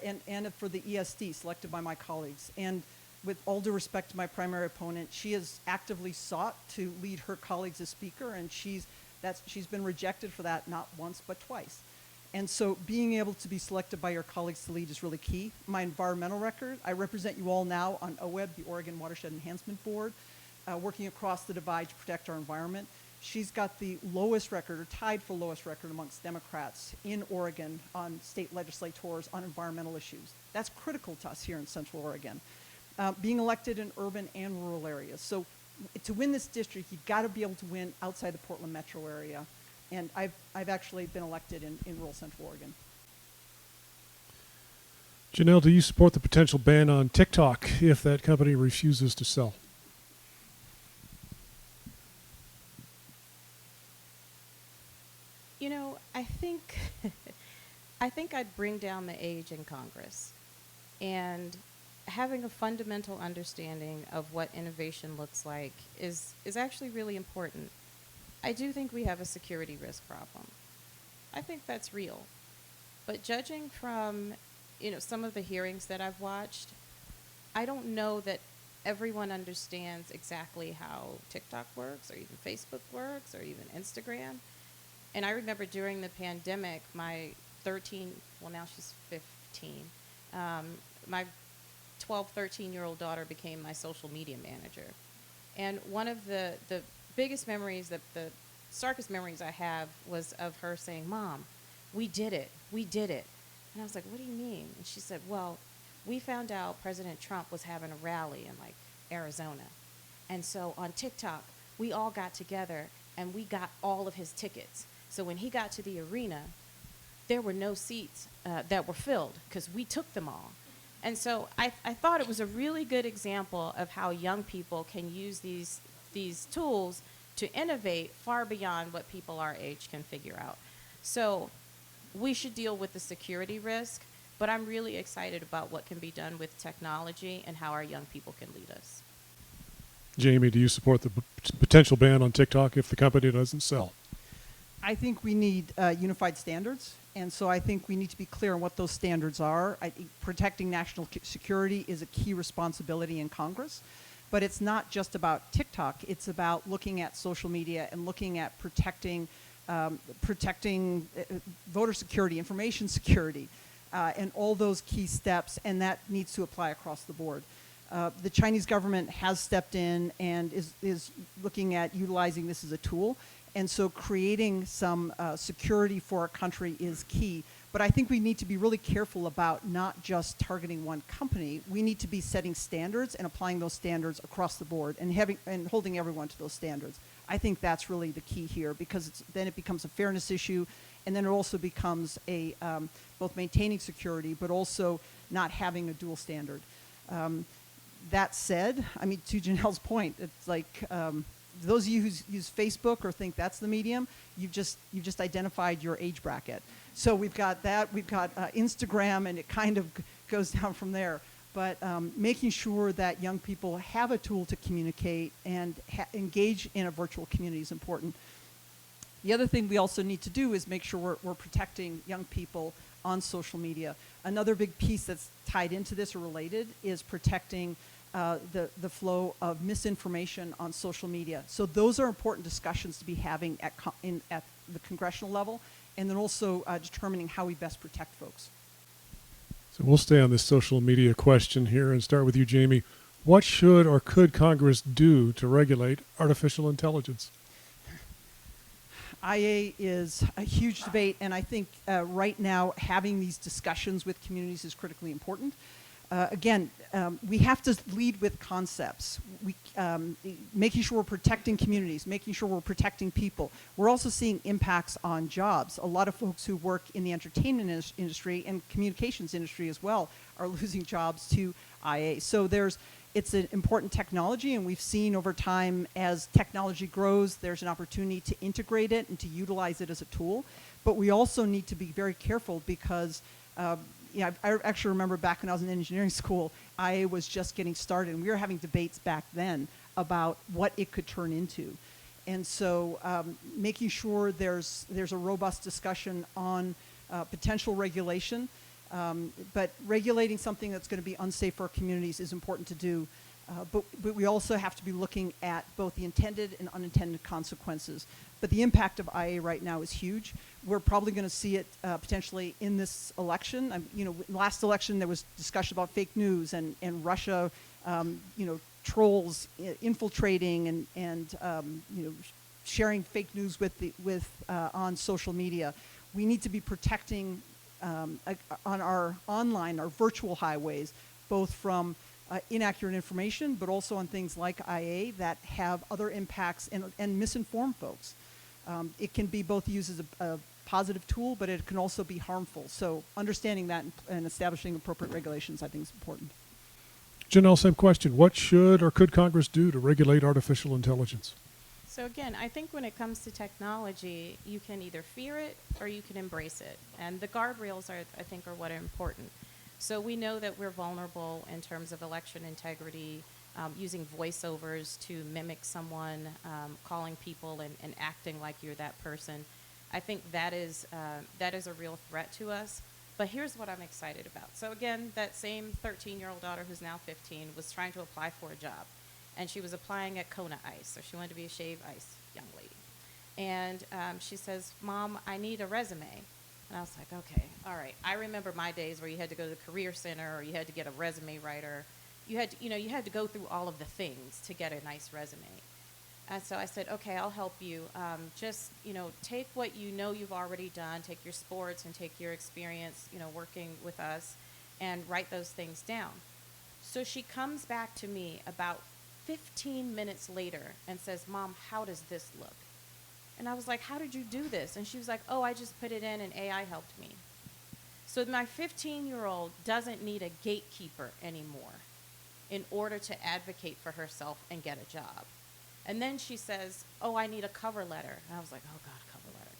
and for the ESD, selected by my colleagues. And with all due respect to my primary opponent, she has actively sought to lead her colleagues as speaker, and she's been rejected for that not once but twice. And so being able to be selected by your colleagues to lead is really key. My environmental record, I represent you all now on OWEB, the Oregon Watershed Enhancement Board, working across the divide to protect our environment. She's got the lowest record, or tied for lowest record amongst Democrats in Oregon on state legislators on environmental issues. That's critical to us here in Central Oregon. being elected in urban and rural areas. So to win this district, you've got to be able to win outside the Portland metro area. And I've actually been elected in rural Central Oregon. Janelle, do you support the potential ban on TikTok if that company refuses to sell? You know, I think I think I'd bring down the age in Congress, and having a fundamental understanding of what innovation looks like is actually really important. I do think we have a security risk problem. I think that's real. But judging from, some of the hearings that I've watched, I don't know that everyone understands exactly how TikTok works, or even Facebook works, or even Instagram. And I remember during the pandemic, my 13, well now she's 15, my 12, 13-year-old daughter became my social media manager. And one of the biggest memories, the starkest memories I have was of her saying, "Mom, we did it, we did it." And I was like, "What do you mean?" And she said, "Well, we found out President Trump was having a rally in Arizona. And so on TikTok, we all got together and we got all of his tickets. So when he got to the arena, there were no seats that were filled because we took them all." And so I thought it was a really good example of how young people can use these tools to innovate far beyond what people our age can figure out. So we should deal with the security risk, but I'm really excited about what can be done with technology and how our young people can lead us. Jamie, do you support the potential ban on TikTok if the company doesn't sell? I think we need unified standards, and so I think we need to be clear on what those standards are. I think protecting national security is a key responsibility in Congress, but it's not just about TikTok. It's about looking at social media and looking at protecting voter security, information security, and all those key steps, and that needs to apply across the board. The Chinese government has stepped in and is looking at utilizing this as a tool. And so creating some security for our country is key. But I think we need to be really careful about not just targeting one company. We need to be setting standards and applying those standards across the board and holding everyone to those standards. I think that's really the key here, because then it becomes a fairness issue, and then it also becomes a both maintaining security but also not having a dual standard. That said, I mean, to Janelle's point, it's like those of you who use Facebook or think that's the medium, you've just identified your age bracket. So we've got that, we've got Instagram, and it kind of goes down from there. But making sure that young people have a tool to communicate and engage in a virtual community is important. The other thing we also need to do is make sure we're protecting young people on social media. Another big piece that's tied into this or related is protecting the flow of misinformation on social media. So those are important discussions to be having at the congressional level, and then also determining how we best protect folks. So we'll stay on this social media question here and start with you, Jamie. What should or could Congress do to regulate artificial intelligence? IA is a huge debate, and I think right now having these discussions with communities is critically important. Again, we have to lead with concepts. Making sure we're protecting communities, making sure we're protecting people. We're also seeing impacts on jobs. A lot of folks who work in the entertainment industry and communications industry as well are losing jobs to IA. So it's an important technology, and we've seen over time as technology grows, there's an opportunity to integrate it and to utilize it as a tool. But we also need to be very careful because I actually remember back when I was in engineering school, IA was just getting started, and we were having debates back then about what it could turn into. And so making sure there's a robust discussion on potential regulation, but regulating something that's going to be unsafe for our communities is important to do. But we also have to be looking at both the intended and unintended consequences. But the impact of IA right now is huge. We're probably going to see it potentially in this election. Last election there was discussion about fake news and Russia, trolls infiltrating and sharing fake news on social media. We need to be protecting on our virtual highways, both from inaccurate information, but also on things like IA that have other impacts and misinform folks. It can be both used as a positive tool, but it can also be harmful. So understanding that and establishing appropriate regulations, I think, is important. Janelle, same question. What should or could Congress do to regulate artificial intelligence? So again, I think when it comes to technology, you can either fear it or you can embrace it. And the guardrails, I think, are what are important. So we know that we're vulnerable in terms of election integrity, using voiceovers to mimic someone, calling people and acting like you're that person. I think that is a real threat to us. But here's what I'm excited about. So again, that same 13-year-old daughter who's now 15 was trying to apply for a job. And she was applying at Kona Ice, so she wanted to be a shave ice young lady. And she says, "Mom, I need a resume." And I was like, okay, all right. I remember my days where you had to go to the Career Center or you had to get a resume writer. You had to go through all of the things to get a nice resume. And so I said, okay, I'll help you. Just, take what you've already done, take your sports and take your experience, working with us, and write those things down. So she comes back to me about 15 minutes later and says, "Mom, how does this look?" And I was like, "How did you do this?" And she was like, "Oh, I just put it in and AI helped me." So my 15-year-old doesn't need a gatekeeper anymore in order to advocate for herself and get a job. And then she says, "Oh, I need a cover letter." And I was like, oh God, cover letter.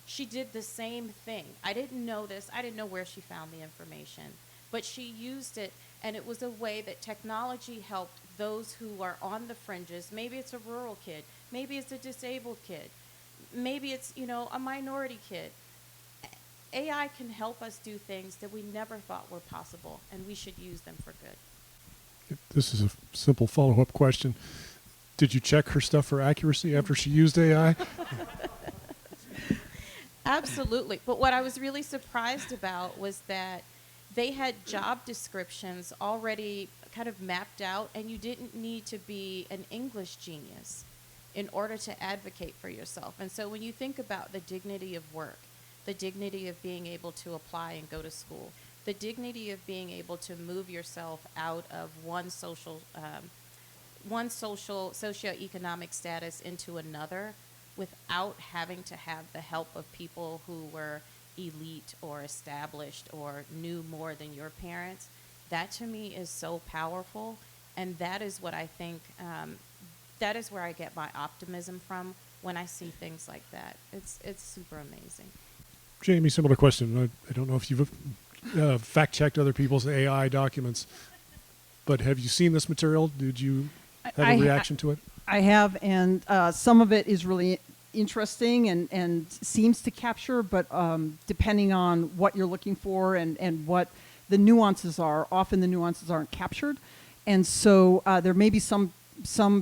She did the same thing. I didn't know this. I didn't know where she found the information. But she used it, and it was a way that technology helped those who are on the fringes. Maybe it's a rural kid. Maybe it's a disabled kid. Maybe it's, a minority kid. AI can help us do things that we never thought were possible, and we should use them for good. This is a simple follow-up question. Did you check her stuff for accuracy after she used AI? Absolutely. But what I was really surprised about was that they had job descriptions already kind of mapped out, and you didn't need to be an English genius in order to advocate for yourself. And so when you think about the dignity of work, the dignity of being able to apply and go to school, the dignity of being able to move yourself out of one socioeconomic status into another without having to have the help of people who were elite or established or knew more than your parents, that to me is so powerful. And that is what I think, that is where I get my optimism from when I see things like that. It's super amazing. Jamie, similar question. I don't know if you've fact-checked other people's AI documents, but have you seen this material? Did you have a reaction to it? I have, and some of it is really interesting and seems to capture, but depending on what you're looking for and what the nuances are, often the nuances aren't captured. And so there may be some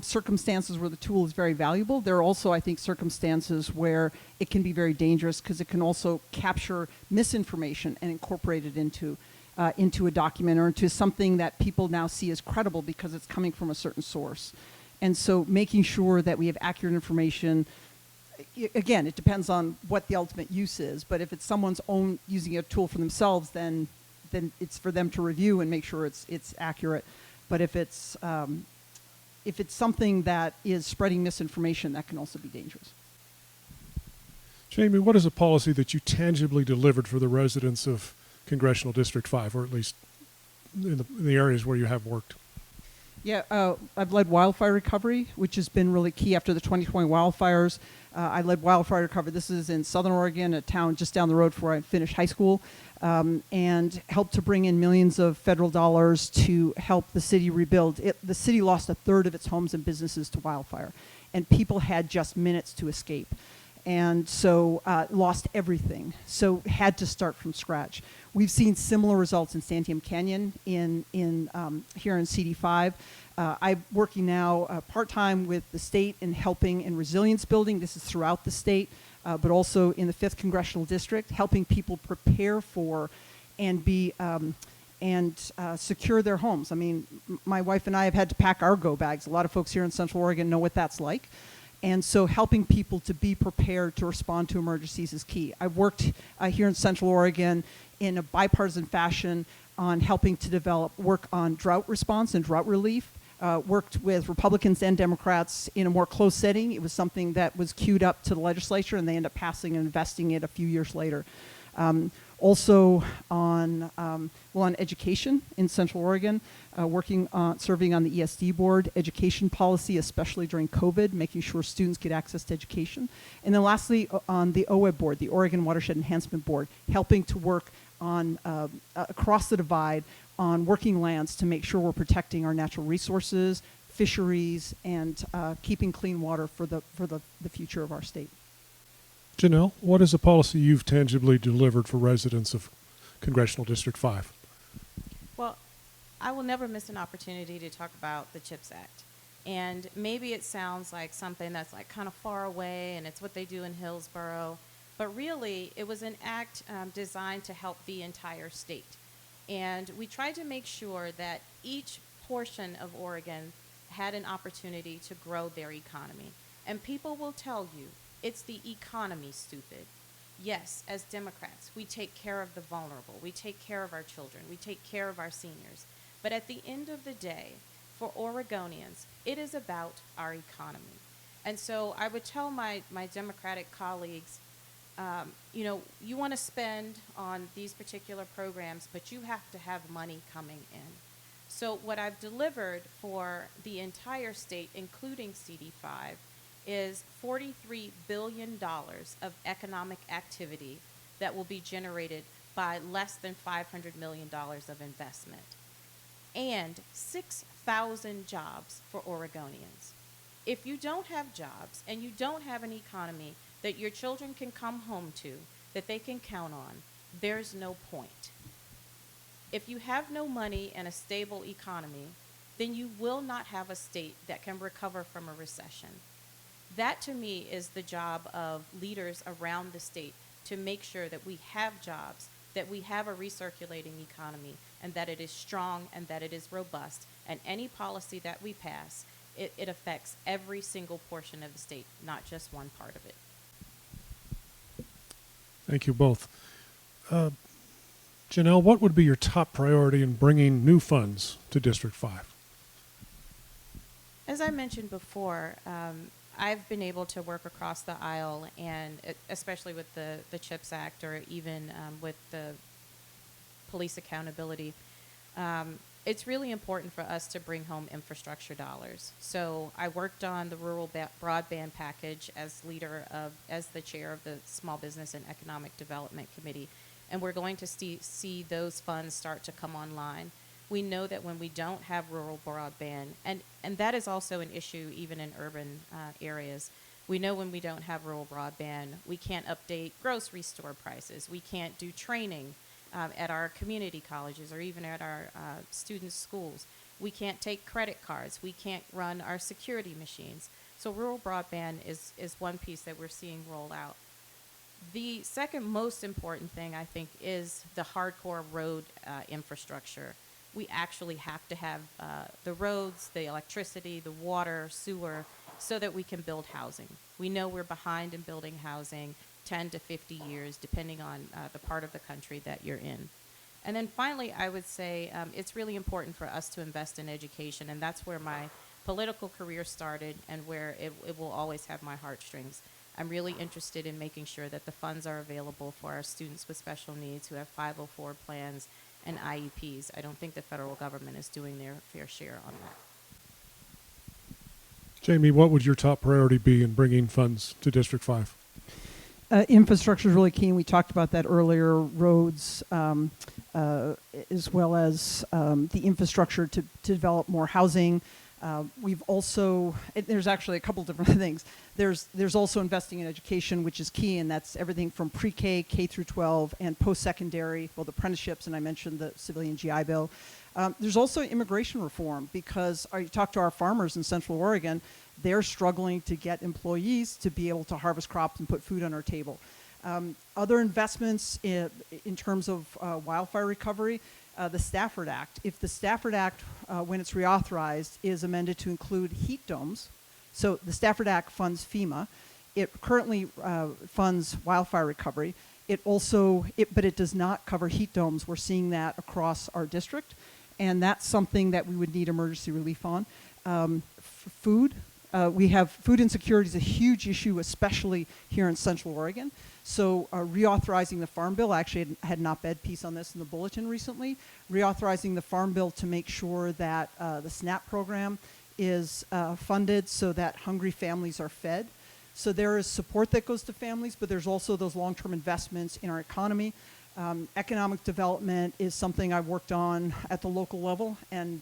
circumstances where the tool is very valuable. There are also, I think, circumstances where it can be very dangerous because it can also capture misinformation and incorporate it into a document or into something that people now see as credible because it's coming from a certain source. And so making sure that we have accurate information, again, it depends on what the ultimate use is, but if it's someone's own using a tool for themselves, then it's for them to review and make sure it's accurate. But if it's something that is spreading misinformation, that can also be dangerous. Jamie, what is a policy that you tangibly delivered for the residents of Congressional District 5, or at least in the areas where you have worked? Yeah, I've led wildfire recovery, which has been really key after the 2020 wildfires. I led wildfire recovery. This is in Southern Oregon, a town just down the road from where I finished high school, and helped to bring in millions of federal dollars to help the city rebuild. The city lost a third of its homes and businesses to wildfire, and people had just minutes to escape. And so lost everything, so had to start from scratch. We've seen similar results in Santiam Canyon here in CD5. I'm working now part-time with the state in helping in resilience building. This is throughout the state, but also in the 5th Congressional District, helping people prepare for and be secure their homes. I mean, my wife and I have had to pack our go bags. A lot of folks here in Central Oregon know what that's like. And so helping people to be prepared to respond to emergencies is key. I've worked here in Central Oregon in a bipartisan fashion on helping to develop work on drought response and drought relief. Worked with Republicans and Democrats in a more close setting. It was something that was queued up to the legislature, and they ended up passing and investing it a few years later. Also on education in Central Oregon, serving on the ESD board, education policy, especially during COVID, making sure students get access to education. And then lastly, on the OWEB board, the Oregon Watershed Enhancement Board, helping to work on across the divide on working lands to make sure we're protecting our natural resources, fisheries, and keeping clean water for the future of our state. Janelle, what is a policy you've tangibly delivered for residents of Congressional District 5? Well, I will never miss an opportunity to talk about the CHIPS Act. And maybe it sounds like something that's like kind of far away, and it's what they do in Hillsborough. But really, it was an act designed to help the entire state. And we tried to make sure that each portion of Oregon had an opportunity to grow their economy. And people will tell you, it's the economy, stupid. Yes, as Democrats, we take care of the vulnerable. We take care of our children. We take care of our seniors. But at the end of the day, for Oregonians, it is about our economy. And so I would tell my Democratic colleagues, you want to spend on these particular programs, but you have to have money coming in. So what I've delivered for the entire state, including CD5, is $43 billion of economic activity that will be generated by less than $500 million of investment, and 6,000 jobs for Oregonians. If you don't have jobs and you don't have an economy that your children can come home to, that they can count on, there's no point. If you have no money and a stable economy, then you will not have a state that can recover from a recession. That, to me, is the job of leaders around the state, to make sure that we have jobs, that we have a recirculating economy, and that it is strong and that it is robust. And any policy that we pass, it affects every single portion of the state, not just one part of it. Thank you both. Janelle, what would be your top priority in bringing new funds to District 5? As I mentioned before, I've been able to work across the aisle, and especially with the CHIPS Act, or even with the police accountability. It's really important for us to bring home infrastructure dollars. So I worked on the rural broadband package as the chair of the Small Business and Economic Development Committee, and we're going to see those funds start to come online. We know that when we don't have rural broadband, and that is also an issue even in urban areas, we know when we don't have rural broadband, we can't update grocery store prices, we can't do training at our community colleges or even at our students' schools. We can't take credit cards, we can't run our security machines. So rural broadband is one piece that we're seeing roll out. The second most important thing, I think, is the hardcore road infrastructure. We actually have to have the roads, the electricity, the water, sewer, so that we can build housing. We know we're behind in building housing, 10 to 50 years, depending on the part of the country that you're in. And then finally, I would say it's really important for us to invest in education, and that's where my political career started and where it will always have my heartstrings. I'm really interested in making sure that the funds are available for our students with special needs who have 504 plans and IEPs. I don't think the federal government is doing their fair share on that. Jamie, what would your top priority be in bringing funds to District 5? Infrastructure is really key, and we talked about that earlier, roads, as well as the infrastructure to develop more housing. We've also, there's actually a couple different things. There's also investing in education, which is key, and that's everything from pre-K, K through 12, and post-secondary, well, the apprenticeships, and I mentioned the civilian GI Bill. There's also immigration reform, because you talk to our farmers in Central Oregon, they're struggling to get employees to be able to harvest crops and put food on our table. Other investments in terms of wildfire recovery, the Stafford Act. If the Stafford Act, when it's reauthorized, is amended to include heat domes, so the Stafford Act funds FEMA. It currently funds wildfire recovery. But it does not cover heat domes. We're seeing that across our district, and that's something that we would need emergency relief on. Food, we have food insecurity is a huge issue, especially here in Central Oregon. So reauthorizing the Farm Bill, I actually had an op-ed piece on this in the Bulletin recently, reauthorizing the Farm Bill to make sure that the SNAP program is funded so that hungry families are fed. So there is support that goes to families, but there's also those long-term investments in our economy. Economic development is something I've worked on at the local level and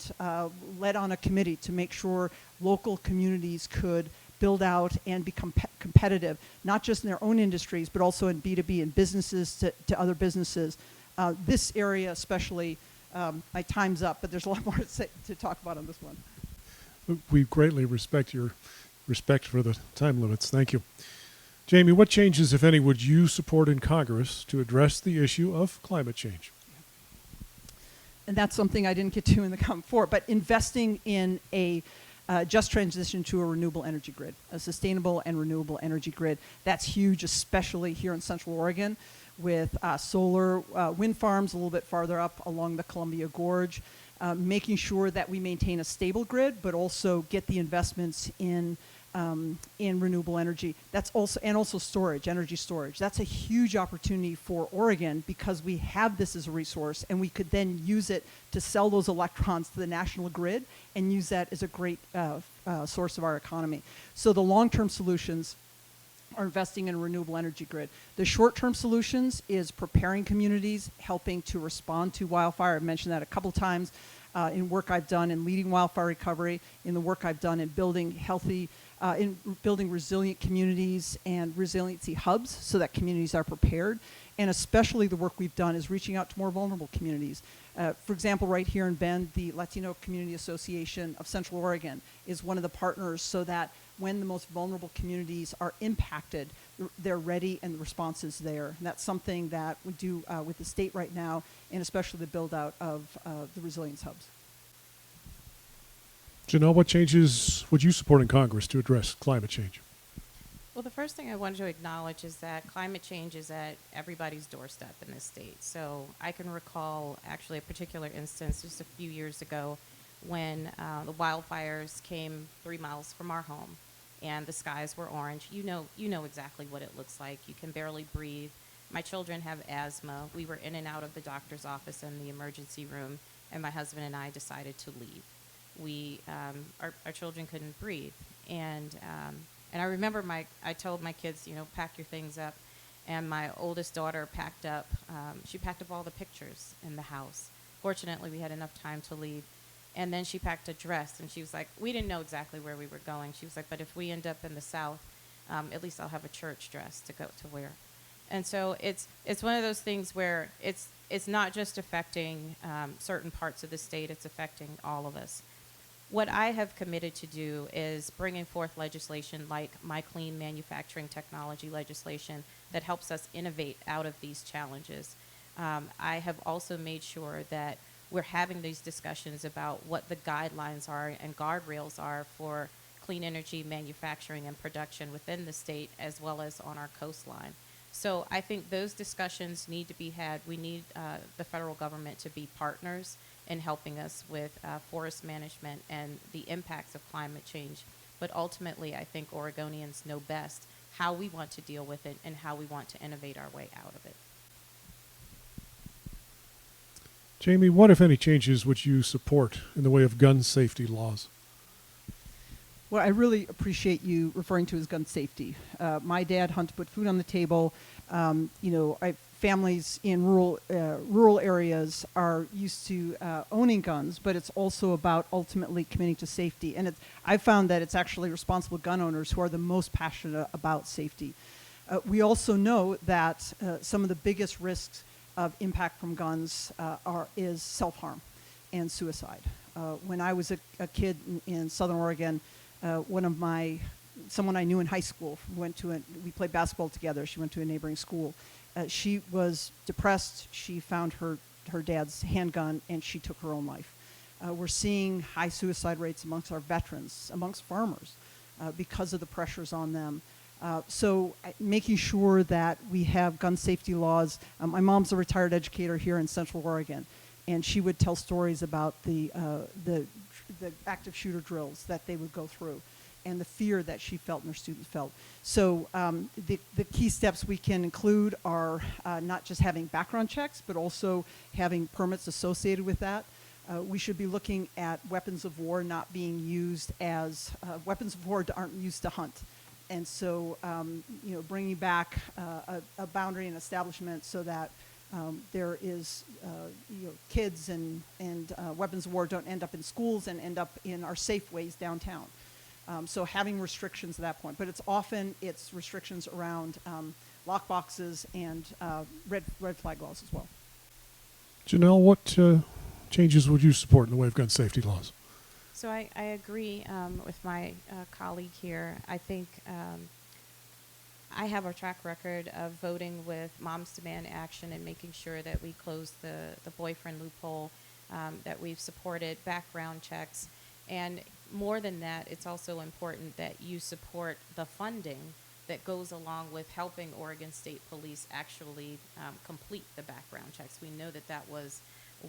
led on a committee to make sure local communities could build out and become competitive, not just in their own industries, but also in B2B and businesses to other businesses. This area especially, my time's up, but there's a lot more to talk about on this one. We greatly respect your respect for the time limits. Thank you. Jamie, what changes, if any, would you support in Congress to address the issue of climate change? And that's something I didn't get to in the comment before, but investing in a just transition to a renewable energy grid, a sustainable and renewable energy grid. That's huge, especially here in Central Oregon with solar wind farms a little bit farther up along the Columbia Gorge, making sure that we maintain a stable grid, but also get the investments in renewable energy. That's also storage, energy storage. That's a huge opportunity for Oregon because we have this as a resource, and we could then use it to sell those electrons to the national grid and use that as a great source of our economy. So the long-term solutions are investing in a renewable energy grid. The short-term solutions is preparing communities, helping to respond to wildfire. I've mentioned that a couple times in work I've done in leading wildfire recovery, in the work I've done in building resilient communities and resiliency hubs so that communities are prepared. And especially the work we've done is reaching out to more vulnerable communities. For example, right here in Bend, the Latino Community Association of Central Oregon is one of the partners so that when the most vulnerable communities are impacted, they're ready and the response is there. And that's something that we do with the state right now, and especially the build out of the resilience hubs. Janelle, what changes would you support in Congress to address climate change? Well, the first thing I wanted to acknowledge is that climate change is at everybody's doorstep in this state. So I can recall actually a particular instance just a few years ago when the wildfires came 3 miles from our home and the skies were orange. You know exactly what it looks like. You can barely breathe. My children have asthma. We were in and out of the doctor's office and the emergency room, and my husband and I decided to leave. Our children couldn't breathe, and I remember I told my kids, pack your things up, and my oldest daughter packed up. She packed up all the pictures in the house. Fortunately, we had enough time to leave, and then she packed a dress, and she was like, we didn't know exactly where we were going. She was like, but if we end up in the South, at least I'll have a church dress to go to wear. And so it's one of those things where it's not just affecting certain parts of the state; it's affecting all of us. What I have committed to do is bringing forth legislation like my clean manufacturing technology legislation that helps us innovate out of these challenges. I have also made sure that we're having these discussions about what the guidelines are and guardrails are for clean energy manufacturing and production within the state as well as on our coastline. So I think those discussions need to be had. We need the federal government to be partners in helping us with forest management and the impacts of climate change. But ultimately, I think Oregonians know best how we want to deal with it and how we want to innovate our way out of it. Jamie, what, if any, changes would you support in the way of gun safety laws? Well, I really appreciate you referring to as gun safety. My dad hunted to put food on the table. Families in rural areas are used to owning guns, but it's also about ultimately committing to safety. And I've found that it's actually responsible gun owners who are the most passionate about safety. We also know that some of the biggest risks of impact from guns is self-harm and suicide. When I was a kid in Southern Oregon, someone I knew in high school we played basketball together. She went to a neighboring school. She was depressed. She found her dad's handgun and she took her own life. We're seeing high suicide rates amongst our veterans, amongst farmers, because of the pressures on them. Making sure that we have gun safety laws. My mom's a retired educator here in Central Oregon, and she would tell stories about the active shooter drills that they would go through and the fear that she felt and her students felt. So the key steps we can include are not just having background checks, but also having permits associated with that. We should be looking at weapons of war not being used as, weapons of war aren't used to hunt. And so, bringing back a boundary and establishment so that there is, kids and weapons of war don't end up in schools and end up in our safe ways downtown. So having restrictions at that point, but it's restrictions around lock boxes and red flag laws as well. Janelle, what changes would you support in the way of gun safety laws? So I agree with my colleague here. I think I have a track record of voting with Moms Demand Action and making sure that we close the boyfriend loophole, that we've supported background checks. And more than that, it's also important that you support the funding that goes along with helping Oregon State Police actually complete the background checks. We know that that was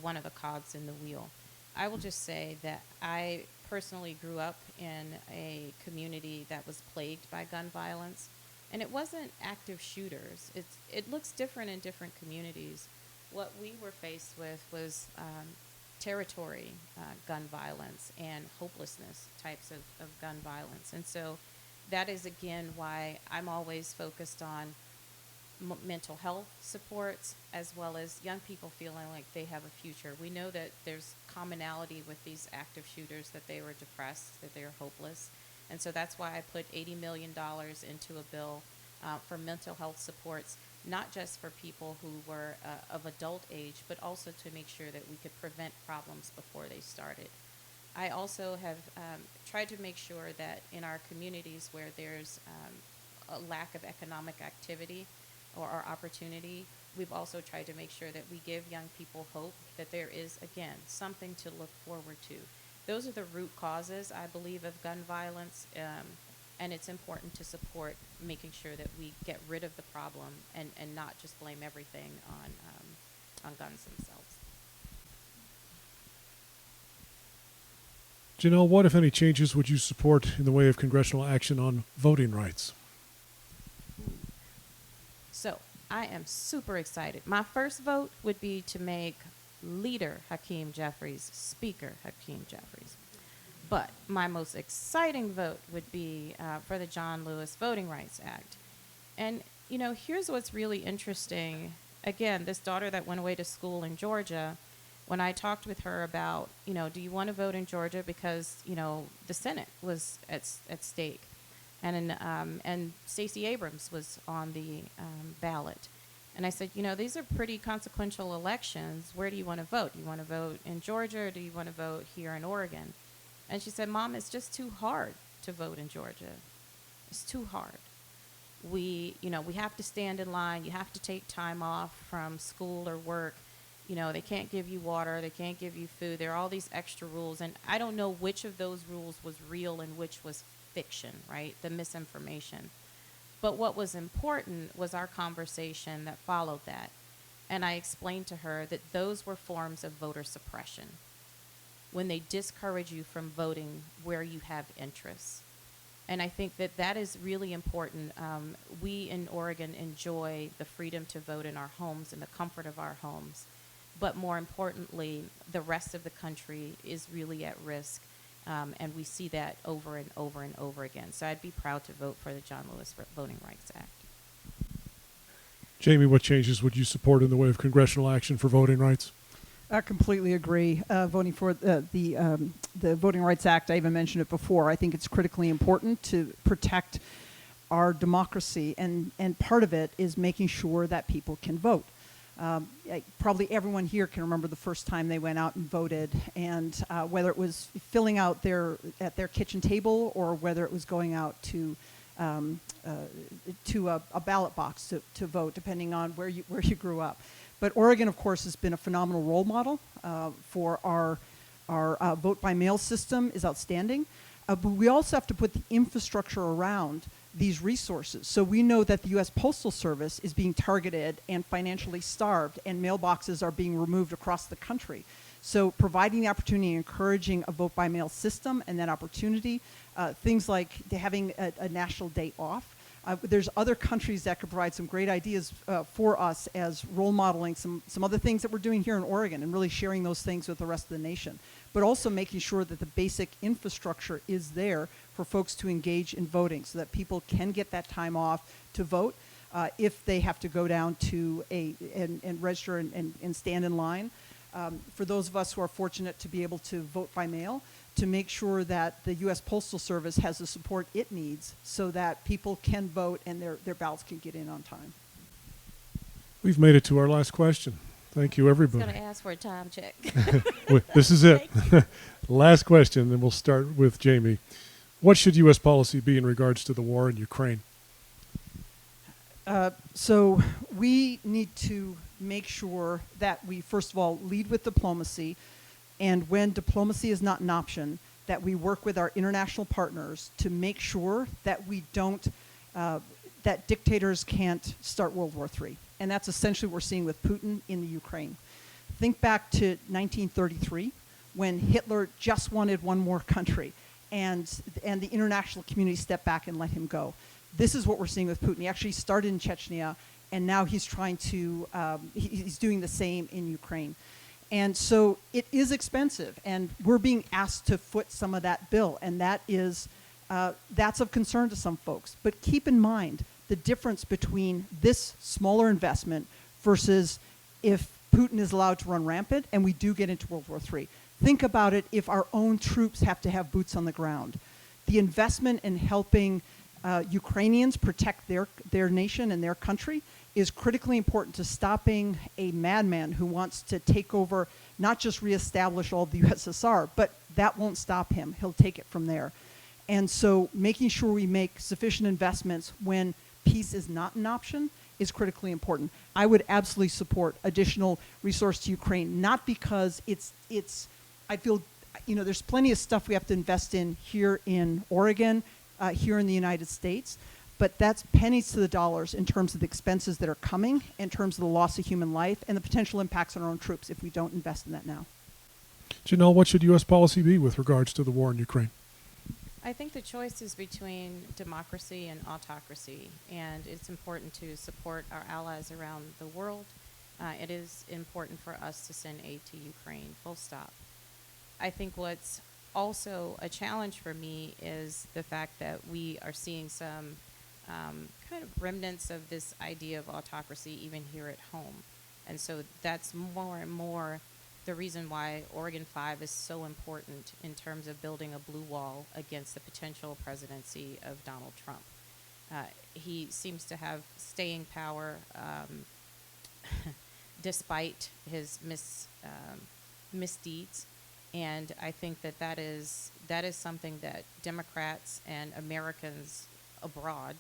one of the cogs in the wheel. I will just say that I personally grew up in a community that was plagued by gun violence, and it wasn't active shooters. It looks different in different communities. What we were faced with was territory gun violence and hopelessness types of gun violence. And so that is, again, why I'm always focused on mental health supports, as well as young people feeling like they have a future. We know that there's commonality with these active shooters, that they were depressed, that they were hopeless. And so that's why I put $80 million into a bill for mental health supports, not just for people who were of adult age, but also to make sure that we could prevent problems before they started. I also have tried to make sure that in our communities where there's a lack of economic activity or opportunity, we've also tried to make sure that we give young people hope that there is, again, something to look forward to. Those are the root causes, I believe, of gun violence, and it's important to support making sure that we get rid of the problem and not just blame everything on guns themselves. Janelle, what, if any, changes would you support in the way of congressional action on voting rights? So I am super excited. My first vote would be to make Leader Hakeem Jeffries Speaker Hakeem Jeffries. But my most exciting vote would be for the John Lewis Voting Rights Act. And, here's what's really interesting. Again, this daughter that went away to school in Georgia, when I talked with her about, do you want to vote in Georgia because, the Senate was at stake. And Stacey Abrams was on the ballot. And I said, these are pretty consequential elections. Where do you want to vote? Do you want to vote in Georgia, or do you want to vote here in Oregon? And she said, Mom, it's just too hard to vote in Georgia. It's too hard. We have to stand in line. You have to take time off from school or work. They can't give you water. They can't give you food. There are all these extra rules. And I don't know which of those rules was real and which was fiction, right? The misinformation. But what was important was our conversation that followed that. And I explained to her that those were forms of voter suppression, when they discourage you from voting where you have interests. And I think that that is really important. We in Oregon enjoy the freedom to vote in our homes, in the comfort of our homes. But more importantly, the rest of the country is really at risk. And we see that over and over and over again. So I'd be proud to vote for the John Lewis Voting Rights Act. Jamie, what changes would you support in the way of congressional action for voting rights? I completely agree. Voting for the Voting Rights Act, I even mentioned it before. I think it's critically important to protect our democracy, and part of it is making sure that people can vote. Probably everyone here can remember the first time they went out and voted, and whether it was filling out at their kitchen table or whether it was going out to a ballot box to vote, depending on where you grew up. But Oregon, of course, has been a phenomenal role model for our vote by mail system is outstanding. But we also have to put the infrastructure around these resources. So we know that the U.S. Postal Service is being targeted and financially starved, and mailboxes are being removed across the country. So providing the opportunity, encouraging a vote-by-mail system and that opportunity, things like having a national day off. There's other countries that could provide some great ideas for us as role modeling some other things that we're doing here in Oregon and really sharing those things with the rest of the nation. But also making sure that the basic infrastructure is there for folks to engage in voting so that people can get that time off to vote if they have to go down to and register and stand in line. For those of us who are fortunate to be able to vote by mail, to make sure that the U.S. Postal Service has the support it needs so that people can vote and their ballots can get in on time. We've made it to our last question. Thank you, I everybody. was going to ask for a time check. This is it. Last question, and we'll start with Jamie. What should U.S. policy be in regards to the war in Ukraine? So we need to make sure that we, first of all, lead with diplomacy, and when diplomacy is not an option, that we work with our international partners to make sure that we don't, that dictators can't start World War III. And that's essentially what we're seeing with Putin in the Ukraine. Think back to 1933, when Hitler just wanted one more country, and the international community stepped back and let him go. This is what we're seeing with Putin. He actually started in Chechnya, and now he's trying to, he's doing the same in Ukraine. And so it is expensive, and we're being asked to foot some of that bill, and that is, that's of concern to some folks. But keep in mind the difference between this smaller investment versus if Putin is allowed to run rampant and we do get into World War III. Think about it if our own troops have to have boots on the ground. The investment in helping Ukrainians protect their nation and their country is critically important to stopping a madman who wants to take over, not just reestablish all of the USSR, but that won't stop him. He'll take it from there. And so making sure we make sufficient investments when peace is not an option is critically important. I would absolutely support additional resource to Ukraine, not because I feel, there's plenty of stuff we have to invest in here in Oregon, here in the United States, but that's pennies to the dollars in terms of the expenses that are coming, in terms of the loss of human life, and the potential impacts on our own troops if we don't invest in that now. Janelle, what should U.S. policy be with regards to the war in Ukraine? I think the choice is between democracy and autocracy, and it's important to support our allies around the world. It is important for us to send aid to Ukraine, full stop. I think what's also a challenge for me is the fact that we are seeing some kind of remnants of this idea of autocracy even here at home. And so that's more and more the reason why Oregon 5 is so important in terms of building a blue wall against the potential presidency of Donald Trump. He seems to have staying power despite his misdeeds. And I think that is something that Democrats and Americans abroad,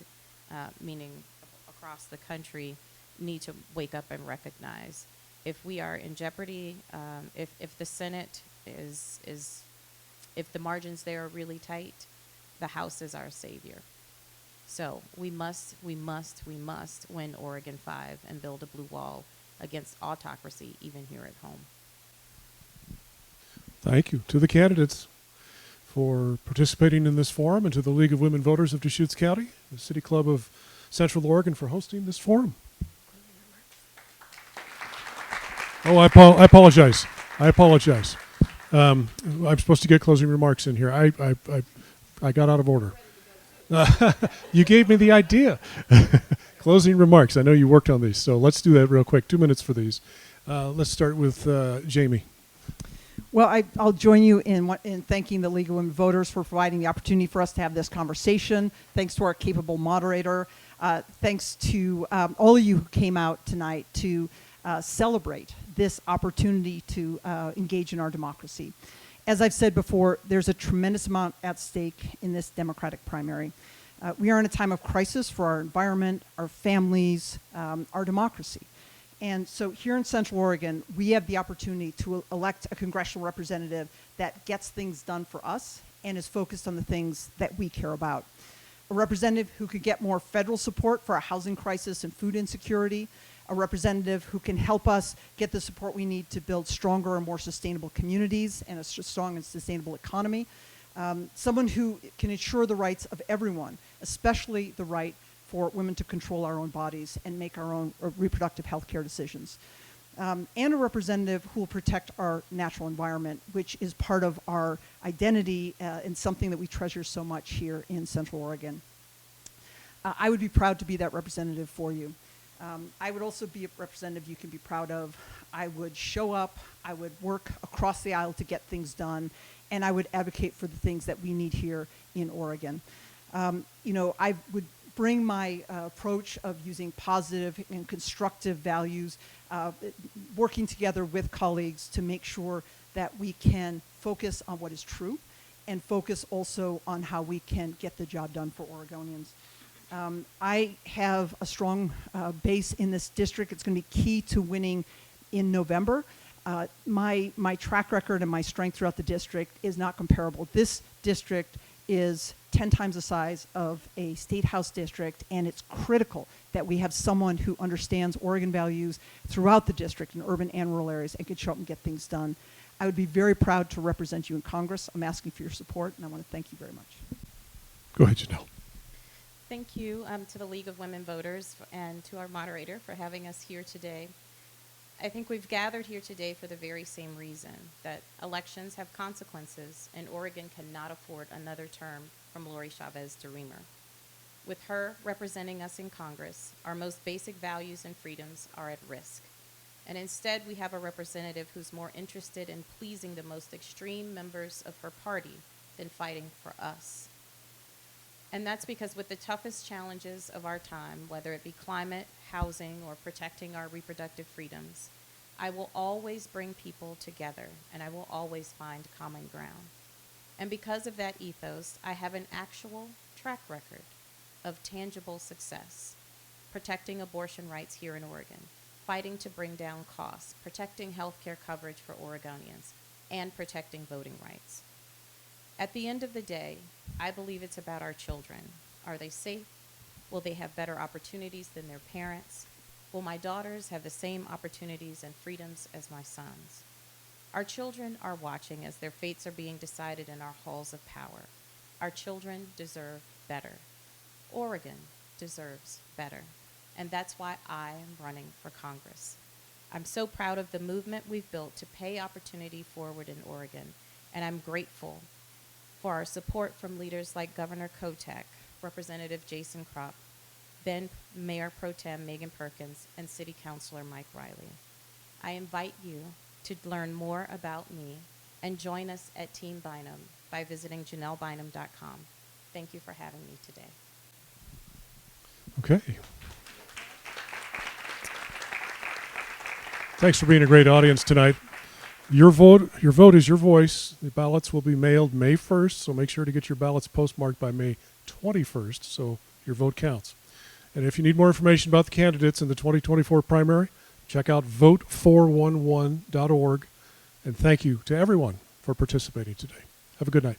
meaning across the country, need to wake up and recognize. If we are in jeopardy, if the Senate if the margins there are really tight, the House is our savior. So we must win Oregon 5 and build a blue wall against autocracy, even here at home. Thank you to the candidates for participating in this forum, and to the League of Women Voters of Deschutes County, the City Club of Central Oregon, for hosting this forum. Oh, I apologize. I'm supposed to get closing remarks in here. I got out of order. You gave me the idea. Closing remarks. I know you worked on these, so let's do that real quick. 2 minutes for these. Let's start with Jamie. Well, I'll join you in thanking the League of Women Voters for providing the opportunity for us to have this conversation. Thanks to our capable moderator. Thanks to all of you who came out tonight to celebrate this opportunity to engage in our democracy. As I've said before, there's a tremendous amount at stake in this Democratic primary. We are in a time of crisis for our environment, our families, our democracy. And so here in Central Oregon, we have the opportunity to elect a congressional representative that gets things done for us and is focused on the things that we care about. a representative who could get more federal support for our housing crisis and food insecurity, a representative who can help us get the support we need to build stronger and more sustainable communities and a strong and sustainable economy, someone who can ensure the rights of everyone, especially the right for women to control our own bodies and make our own reproductive health care decisions. And a representative who will protect our natural environment, which is part of our identity and something that we treasure so much here in Central Oregon. I would be proud to be that representative for you. I would also be a representative you can be proud of. I would show up, I would work across the aisle to get things done, and I would advocate for the things that we need here in Oregon. You know, I would bring my approach of using positive and constructive values, working together with colleagues to make sure that we can focus on what is true and focus also on how we can get the job done for Oregonians. I have a strong base in this district. It's going to be key to winning in November. My track record and my strength throughout the district is not comparable. This district is 10 times the size of a state house district, and it's critical that we have someone who understands Oregon values throughout the district in urban and rural areas and can show up and get things done. I would be very proud to represent you in Congress. I'm asking for your support, and I want to thank you very much. Go ahead, Janelle. Thank you to the League of Women Voters and to our moderator for having us here today. I think we've gathered here today for the very same reason, that elections have consequences, and Oregon cannot afford another term from Lori Chavez de Reamer. With her representing us in Congress, our most basic values and freedoms are at risk. And instead, we have a representative who's more interested in pleasing the most extreme members of her party than fighting for us. And that's because with the toughest challenges of our time, whether it be climate, housing, or protecting our reproductive freedoms, I will always bring people together, and I will always find common ground. And because of that ethos, I have an actual track record of tangible success, protecting abortion rights here in Oregon, fighting to bring down costs, protecting health care coverage for Oregonians, and protecting voting rights. At the end of the day, I believe it's about our children. Are they safe? Will they have better opportunities than their parents? Will my daughters have the same opportunities and freedoms as my sons? Our children are watching as their fates are being decided in our halls of power. Our children deserve better. Oregon deserves better. And that's why I am running for Congress. I'm so proud of the movement we've built to pay opportunity forward in Oregon, and I'm grateful for our support from leaders like Governor Kotek, Representative Jason Kropp, then Mayor Pro Tem Megan Perkins, and City Councilor Mike Riley. I invite you to learn more about me and join us at Team Bynum by visiting JanelleBynum.com. Thank you for having me today. Okay. Thanks for being a great audience tonight. Your vote is your voice. The ballots will be mailed May 1st, so make sure to get your ballots postmarked by May 21st so your vote counts. And if you need more information about the candidates in the 2024 primary, check out vote411.org. And thank you to everyone for participating today. Have a good night.